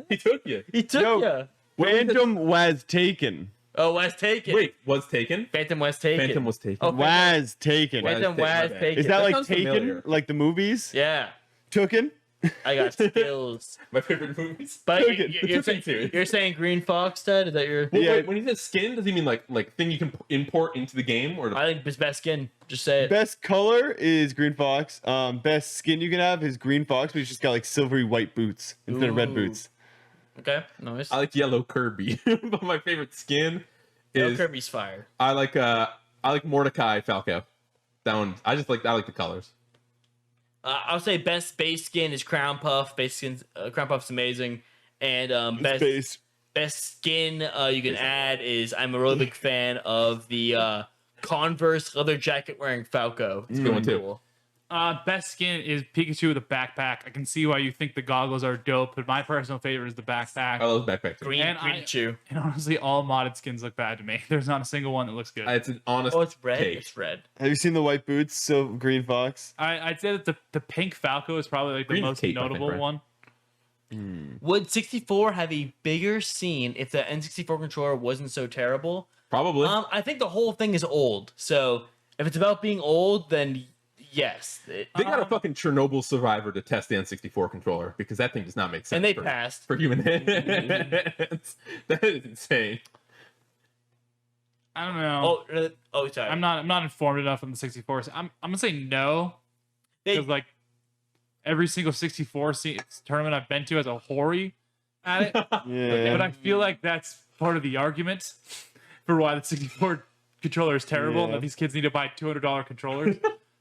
S3: He took you.
S1: He took ya.
S4: Phantom was taken.
S1: Oh, Waztaken.
S3: Wait, was taken?
S1: Phantom Waztaken.
S3: Phantom was taken.
S1: Oh,
S4: Was taken.
S1: Phantom
S3: my bad.
S1: Waztaken.
S4: Is that like
S3: sounds
S4: taken?
S3: familiar.
S4: Like the movies?
S1: Yeah,
S4: Tooken?
S1: I got skills.
S3: My favorite movies.
S1: But
S4: Took it.
S1: you're,
S3: Took
S1: saying,
S3: it serious.
S1: you're saying Green Fox, Ted? Is that your?
S3: Well,
S4: Yeah.
S3: wait, when he says skin, does he mean like thing you can import into the game, or
S1: I think his best skin. Just say it.
S4: Best color is green fox. Best skin you can have is green fox, but he's just got like silvery white boots instead of red
S1: Ooh.
S4: boots.
S1: Okay, nice.
S3: I like yellow Kirby. But my favorite skin
S1: No,
S3: is
S1: Kirby's fire.
S3: I like Mordecai Falco. That one I like the colors.
S1: I'll say best base skin is Crown Puff. Base skin's Crown Puff's amazing, and best skin you can add is I'm a really big fan of the Converse leather jacket wearing Falco. It's
S3: Good one,
S1: really
S3: too.
S1: cool.
S2: Best skin is Pikachu with a backpack. I can see why you think the goggles are dope, but my personal favorite is the backpack.
S3: I love backpack.
S1: Green
S2: And
S1: Pikachu.
S2: And honestly, all modded skins look bad to me. There's not a single one that looks good.
S3: It's an honest
S1: Oh, it's red.
S3: take.
S1: It's red.
S4: Have you seen the white boots? So green fox.
S2: I'd say that the pink Falco is probably like the
S3: Green is
S2: most
S3: cape, I think,
S2: notable
S3: right?
S2: one.
S1: Would 64 have a bigger scene if the N64 controller wasn't so terrible?
S3: Probably.
S1: I think the whole thing is old. So if it's about being old, then yes.
S3: They got a fucking Chernobyl survivor to test the N64 controller because that thing does not make sense.
S1: And they
S3: for,
S1: passed.
S3: for human hands. That is insane.
S2: I don't know.
S1: Sorry.
S2: I'm not informed enough on the 64. So I'm gonna say no
S1: They,
S2: because like every single 64 tournament I've been to has a Hori at it.
S4: Yeah.
S2: But I feel like that's part of the argument for why the 64 controller is terrible and
S4: Yeah.
S2: that these kids need to buy $200 controllers.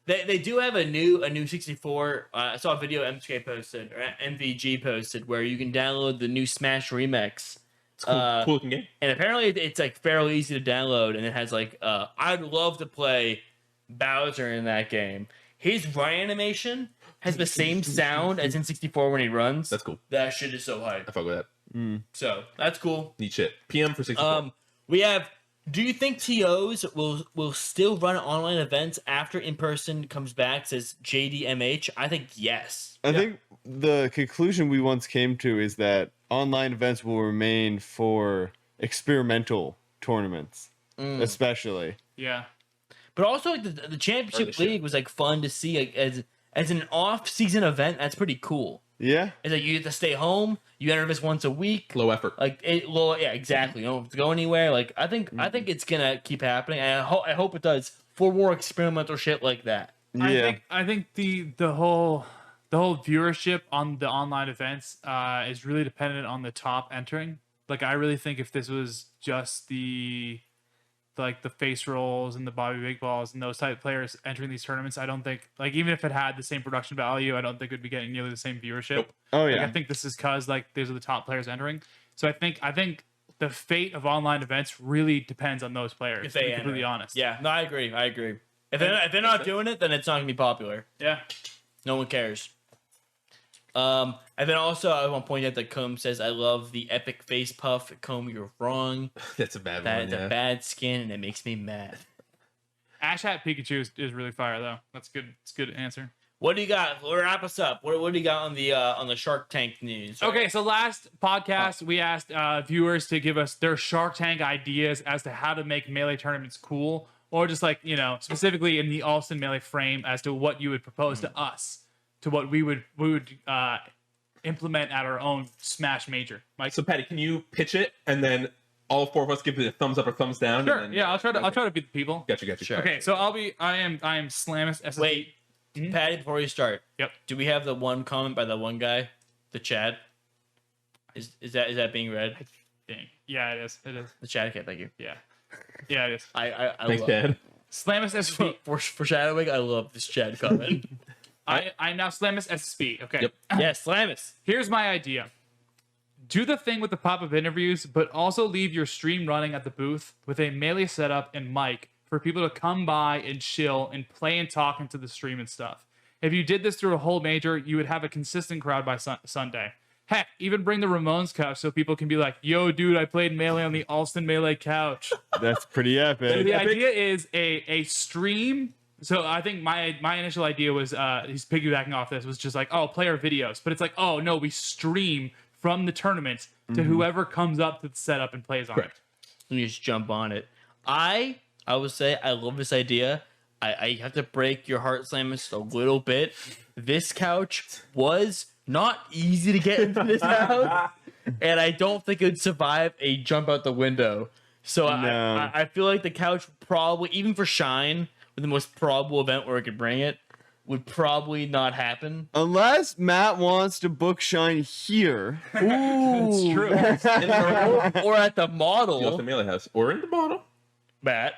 S1: they do have a new 64. I saw a video MSK posted or MVG posted where you can download the new Smash Remix.
S3: It's cool, cool looking game.
S1: And apparently it's like fairly easy to download, and it has like I'd love to play Bowser in that game. His run animation has the same sound as in 64 when he runs.
S3: That's cool.
S1: That shit is so hype.
S3: I fuck with that.
S1: So that's cool.
S3: Neat shit. PM for 64.
S1: We have Do you think TOs will still run online events after in person comes back? Says JDMH. I think yes.
S4: I think the conclusion we once came to is that online events will remain for experimental tournaments, especially.
S2: Yeah.
S1: But also like the championship league was like fun to see like, as an off-season event. That's pretty cool.
S4: Yeah.
S1: It's like you get to stay home. You enter this once a week.
S3: Low effort.
S1: Like yeah, exactly. You don't have to go anywhere. Like I think it's gonna keep happening. And I hope it does for more experimental shit like that.
S4: Yeah.
S2: I think the whole viewership on the online events is really dependent on the top entering. Like I really think if this was just the face rolls and the Bobby Big Balls and those type of players entering these tournaments, I don't think like even if it had the same production value, I don't think it would be getting nearly the same viewership.
S3: Nope.
S4: Oh
S2: Like,
S4: yeah.
S2: I think this is because like these are the top players entering. So I think the fate of online events really depends on those players.
S1: If
S2: To
S1: they
S2: be
S1: enter.
S2: completely honest.
S1: Yeah, no, I agree. If they're not doing it, then it's not gonna be popular.
S2: Yeah.
S1: No one cares. And then also I want to point out that Comb says, "I love the epic face puff." Comb, you're wrong.
S3: That's a bad
S1: That
S3: one.
S1: is
S3: Yeah.
S1: a bad skin, and it makes me mad.
S2: Ash Hat Pikachu is really fire though. That's good. It's a good answer.
S1: What do you got? Wrap us up. What do you got on the Shark Tank news?
S2: Okay, so last podcast we asked viewers to give us their Shark Tank ideas as to how to make Melee tournaments cool, or just like specifically in the Allston Melee frame as to what you would propose to us, to what we would implement at our own Smash Major. Mike.
S3: So Patty, can you pitch it and then all four of us give it a thumbs up or thumbs down?
S2: Sure.
S3: And then,
S2: Yeah, I'll try to beat the people.
S3: Gotcha.
S1: Sure.
S2: Okay, so I am Slamus SSD.
S1: Wait, Patty. Before you start,
S2: Yep.
S1: do we have the one comment by the one guy, the Chad? Is that being read?
S2: Dang. Yeah, it is. It is.
S1: The Chad. Okay, thank you.
S2: Yeah. Yeah, it is.
S1: I
S3: Thanks,
S1: love,
S3: Dad.
S2: Slamus SSB.
S1: for foreshadowing. I love this Chad comment.
S2: I'm now Slamus SSB. Okay.
S3: Yep.
S1: Yes, Slamus.
S2: Here's my idea. Do the thing with the pop-up interviews, but also leave your stream running at the booth with a Melee setup and mic for people to come by and chill and play and talk into the stream and stuff. If you did this through a whole major, you would have a consistent crowd by Sunday. Heck, even bring the Ramones couch so people can be like, yo, dude, I played Melee on the Allston Melee couch.
S4: That's pretty epic.
S2: The idea is a stream. So I think my initial idea was, he's piggybacking off this, was just like, oh, play our videos. But it's like, oh, no, we stream from the tournament to whoever comes up to the setup and plays on
S3: Correct.
S1: Let me just jump on it. I would say I love this idea. I have to break your heart, Slamus, a little bit. This couch was not easy to get into this house, and I don't think it would survive a jump out the window. So
S4: No.
S1: I feel like the couch probably, even for Shine, with the most probable event where I could bring it, would probably not happen.
S4: Unless Matt wants to book Shine here.
S2: That's true.
S1: Or at the
S3: The
S1: model,
S3: Allston Melee House or in the bottle.
S1: Matt.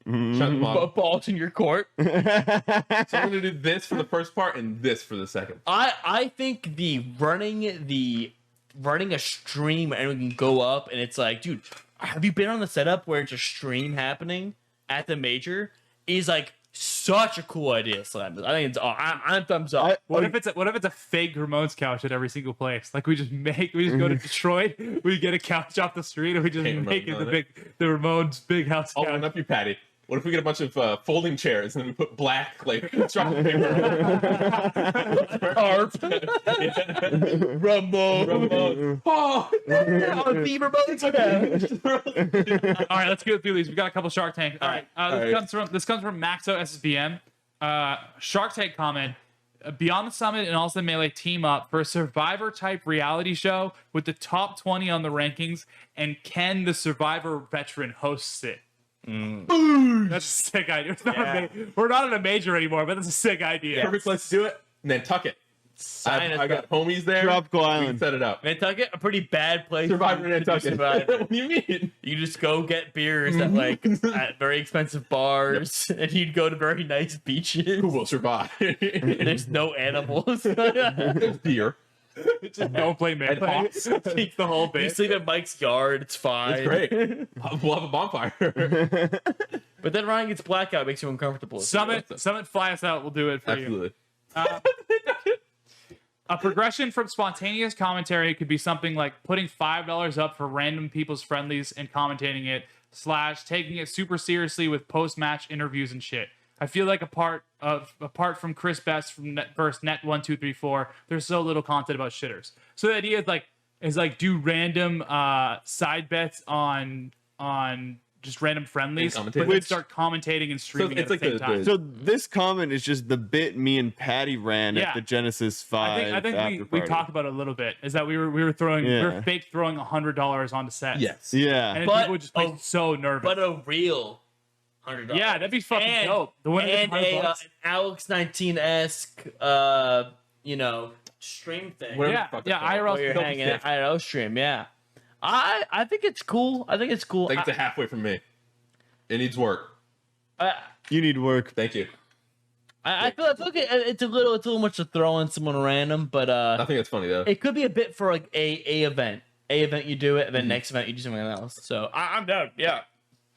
S3: Shut the bottle.
S1: Balls in your court.
S3: So I'm gonna do this for the first part and this for the second.
S1: I think the running a stream where anyone can go up and it's like, dude, have you been on the setup where it's a stream happening at the major? Is like such a cool idea, Slam. I think it's I'm thumbs up.
S2: What if it's a fake Ramones couch at every single place? Like we just go to Detroit, we get a couch off the street, and we just
S3: Paint
S2: make it
S3: Ramones
S2: the Ramones big house
S3: I'll
S2: couch.
S3: one up you, Patty. What if we get a bunch of folding chairs and then we put black like chocolate paper?
S1: Ramon.
S3: Oh,
S1: The Ramones.
S2: All right, let's go through these. We got a couple Shark Tank. All right,
S3: All
S2: this comes from Maxo SSBM. Shark Tank comment: Beyond the Summit and Allston Melee team up for a Survivor type reality show with the top 20 on the rankings, and Ken, the Survivor veteran, hosts it. That's a sick idea. We're not in a major anymore, but that's a sick idea.
S3: perfect place to do it. And then Nantucket. I got homies there.
S4: Tropical
S3: We can
S4: Island.
S3: set it up.
S1: Nantucket, a pretty bad place.
S3: Survivor
S1: to do
S3: Nantucket.
S1: Survivor.
S3: What do you mean?
S1: You just go get beers at like at very expensive bars, and you'd go to very nice beaches.
S3: Who will survive?
S1: There's no animals.
S3: There's beer.
S2: Just don't play Melee.
S3: Hawks.
S2: Take the whole
S1: You
S2: bit.
S1: sleep at Mike's yard. It's fine.
S3: It's great. We'll have a bonfire.
S1: But then Ryan gets blackout, makes you uncomfortable.
S2: Summit, fly us out. We'll do it for you.
S3: Absolutely.
S2: A progression from spontaneous commentary could be something like putting $5 up for random people's friendlies and commentating it, / taking it super seriously with post-match interviews and shit. I feel like apart from Chris Best from Net1234, there's so little content about shitters. So the idea is like do random side bets on just random friendlies, but then start commentating and streaming at the same time.
S4: So this comment is just the bit me and Patti ran at the Genesis 5.
S2: I think we talked about it a little bit. Is that we were fake throwing $100 onto sets.
S3: Yes.
S4: Yeah.
S2: And people would just be so nervous.
S1: But a real $100.
S2: Yeah, that'd be fucking dope. The winner
S1: and
S2: $100.
S1: an Alex 19-esque, stream thing.
S2: IRL
S1: Where you're hanging out, IRL stream. Yeah. I think it's cool. I think it's cool.
S3: I think it's a halfway from me. It needs work.
S4: You need work.
S3: Thank you.
S1: I feel like it's a little much to throw in someone random, but
S3: I think it's funny though.
S1: it could be a bit for like a event. A event you do it, and then next event you do something else. So I'm down. Yeah,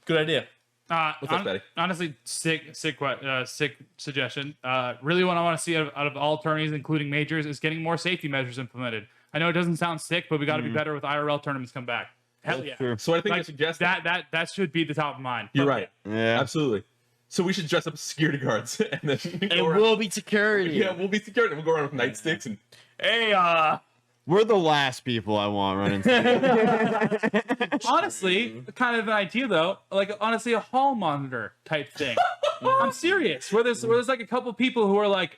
S1: good idea.
S3: What's up, Patti?
S2: Honestly, sick suggestion. Really, what I want to see out of all tourneys, including majors, is getting more safety measures implemented. I know it doesn't sound sick, but we got to be better with IRL tournaments come back. Hell yeah!
S4: True.
S3: So I think I suggest
S2: that should be the top of mind.
S3: You're right.
S4: Yeah.
S3: Absolutely. So we should dress up as security guards and then
S1: It will be security.
S3: Yeah, we'll be security. We'll go around with nightsticks and
S1: Hey,
S4: We're the last people I want running through.
S2: Honestly, kind of an idea though, like honestly a hall monitor type thing. I'm serious. Where there's like a couple people who are like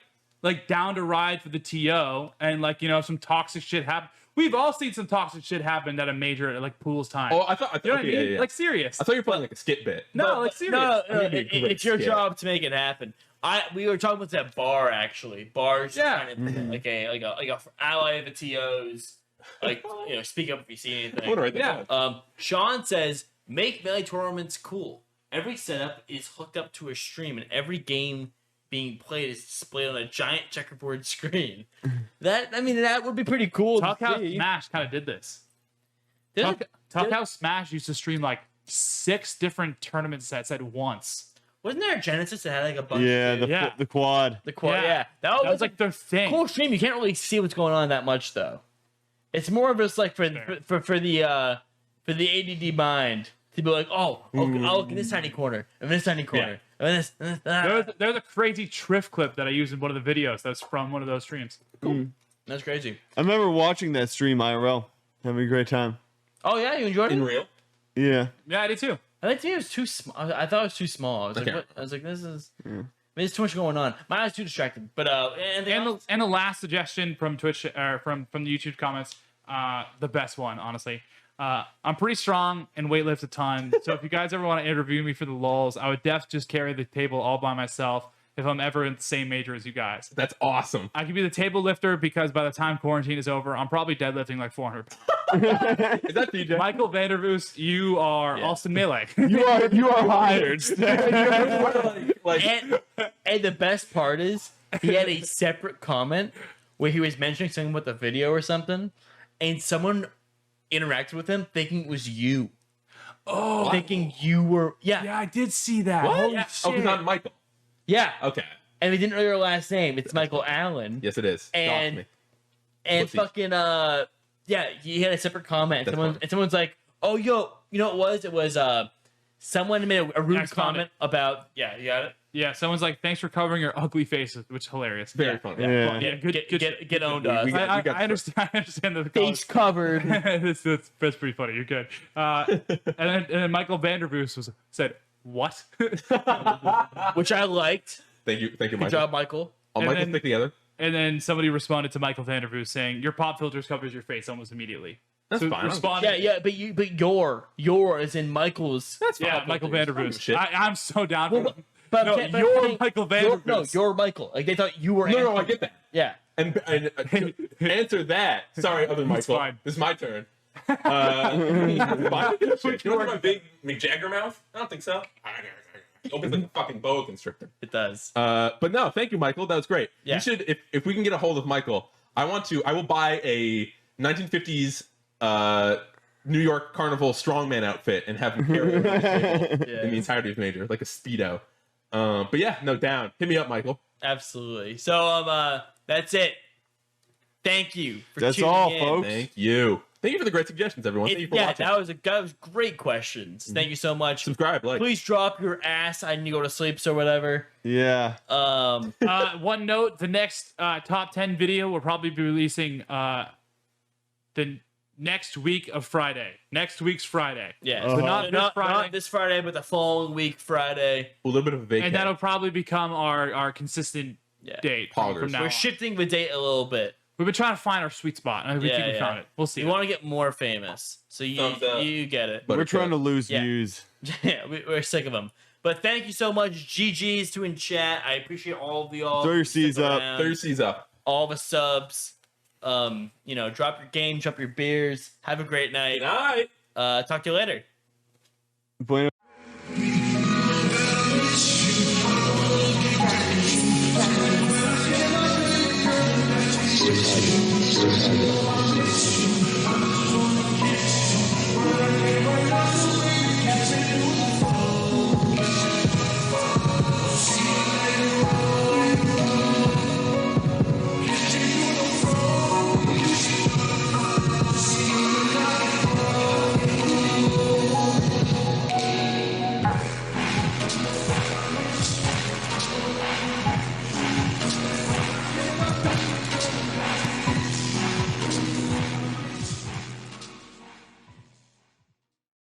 S2: down to ride for the TO, and like some toxic shit happen. We've all seen some toxic shit happen at a major at like Pools time.
S3: I thought
S2: you know what I mean? Like serious.
S3: I thought you were playing like a skit bit.
S2: No, like serious.
S1: No,
S3: That'd be a great
S1: it's your
S3: skit.
S1: job to make it happen. We were talking about that bar actually. Bars,
S2: Yeah.
S1: kind of like a ally of the TOs. Like speak up if you see anything.
S3: What right there?
S2: Yeah.
S1: Sean says make melee tournaments cool. Every setup is hooked up to a stream, and every game being played is displayed on a giant checkerboard screen. That would be pretty cool.
S2: Talk
S1: to
S2: how
S1: see.
S2: Smash kind of did this.
S1: Did it?
S2: Talk how Smash used to stream like 6 different tournament sets at once.
S1: Wasn't there a Genesis that had like a bunch?
S2: Yeah.
S4: The quad.
S1: The quad.
S2: Yeah.
S1: Yeah,
S2: That was like their thing.
S1: cool stream. You can't really see what's going on that much though. It's more of just like for the ADD mind to be like, I'll look in this tiny corner and this tiny corner and this.
S2: There's a crazy Triff clip that I use in one of the videos that's from one of those streams.
S1: Cool. That's crazy.
S4: I remember watching that stream IRL. Having a great time.
S1: Oh yeah, you enjoyed it?
S3: In real?
S4: Yeah.
S2: Yeah, I did too.
S1: I think it was too small. I thought it was too small. I was like,
S3: Okay.
S1: what? I was like, this is. There's too much going on. My eyes too distracted. But
S2: And the last suggestion from Twitch or from the YouTube comments, the best one, honestly. I'm pretty strong and weightlift a ton. So if you guys ever want to interview me for the lulz, I would just carry the table all by myself if I'm ever in the same major as you guys.
S3: That's awesome.
S2: I could be the table lifter because by the time quarantine is over, I'm probably deadlifting like 400 pounds.
S3: Is that DJ?
S2: Michael Vandervoos, you are Allston Melee.
S4: You are hired.
S1: and the best part is he had a separate comment where he was mentioning something about the video or something, and someone interacted with him thinking it was you.
S2: Oh,
S1: Thinking you were
S2: yeah, I did see that.
S3: What?
S2: Holy
S3: Oh,
S2: shit.
S3: it's not Michael.
S1: Yeah.
S3: Okay.
S1: And they didn't know your last name. It's Michael Allen.
S3: Yes, it is.
S1: And-
S3: Dox me.
S1: And
S3: Pussy.
S1: fucking he had a separate comment.
S3: That's funny.
S1: And someone's like, oh yo, you know what it was? It was someone made a rude
S2: I found
S1: comment about you got it?
S2: Yeah, someone's like, thanks for covering your ugly faces, which is hilarious.
S3: Very funny.
S4: Yeah.
S2: Yeah, good.
S1: Get owned
S3: We
S1: us.
S3: got-
S2: I understand the
S1: Face covered.
S2: that's pretty funny. You're good. And then Michael Vandervoos said, "What?"
S1: Which I liked.
S3: Thank you,
S1: Good
S3: Michael.
S1: job, Michael.
S3: I'll
S2: And
S3: Michael
S2: then-
S3: stick together.
S2: And then somebody responded to Michael Vandervoos saying, "Your pop filters covers your face almost immediately."
S3: That's
S2: So
S3: fine.
S2: responded-
S1: Yeah, but your is in Michael's.
S3: That's
S2: Yeah,
S3: fine.
S2: Michael
S3: I don't give a
S2: Vandervoos.
S3: shit.
S2: I'm so down for him.
S1: But
S2: No,
S1: but
S2: you're
S1: I'm saying,
S2: Michael
S1: you're-
S2: Vandervoos.
S1: No, you're Michael. Like they thought you were.
S3: No, I get that.
S1: Yeah.
S3: And to answer that, sorry, other Michael.
S2: fine.
S3: This is my turn. Fine, I give a shit. You know what's my big McJagger mouth? I don't think so. He opens like a fucking boa constrictor.
S1: It does.
S3: But no, thank you, Michael. That was great.
S1: Yeah.
S3: You should, if we can get a hold of Michael, I will buy a 1950s New York Carnival strongman outfit and have him carry it around the table in the entirety of Major, like a Speedo. But yeah, no, down. Hit me up, Michael.
S1: Absolutely. So that's it. Thank you for
S4: That's
S1: tuning
S4: all,
S1: in.
S4: folks.
S3: Thank you. Thank you for the great suggestions, everyone. Thank you for watching.
S1: That was great questions. Thank you so much.
S3: Subscribe, like.
S1: Please drop your ass. I need to go to sleep or whatever.
S4: Yeah.
S2: One note: the next top 10 video will probably be releasing the next week of Friday. Next week's Friday.
S1: Yeah.
S4: So
S2: not
S1: this Friday, but the following week Friday.
S3: A little bit of a vacation.
S2: And that'll probably become our consistent date from now
S1: We're
S2: on.
S1: shifting the date a little bit.
S2: We've been trying to find our sweet spot, and we think we found it. We'll see.
S1: We want to get more famous, so you get it.
S3: But
S4: We're trying to lose
S1: Yeah.
S4: views.
S1: Yeah, we're sick of them. But thank you so much, GGs to in chat. I appreciate all of y'all.
S4: Throw your C's up.
S3: Throw your C's up.
S1: All the subs. Drop your game, drop your beers. Have a great night.
S3: Good night.
S1: Talk to you later.
S4: Bueno.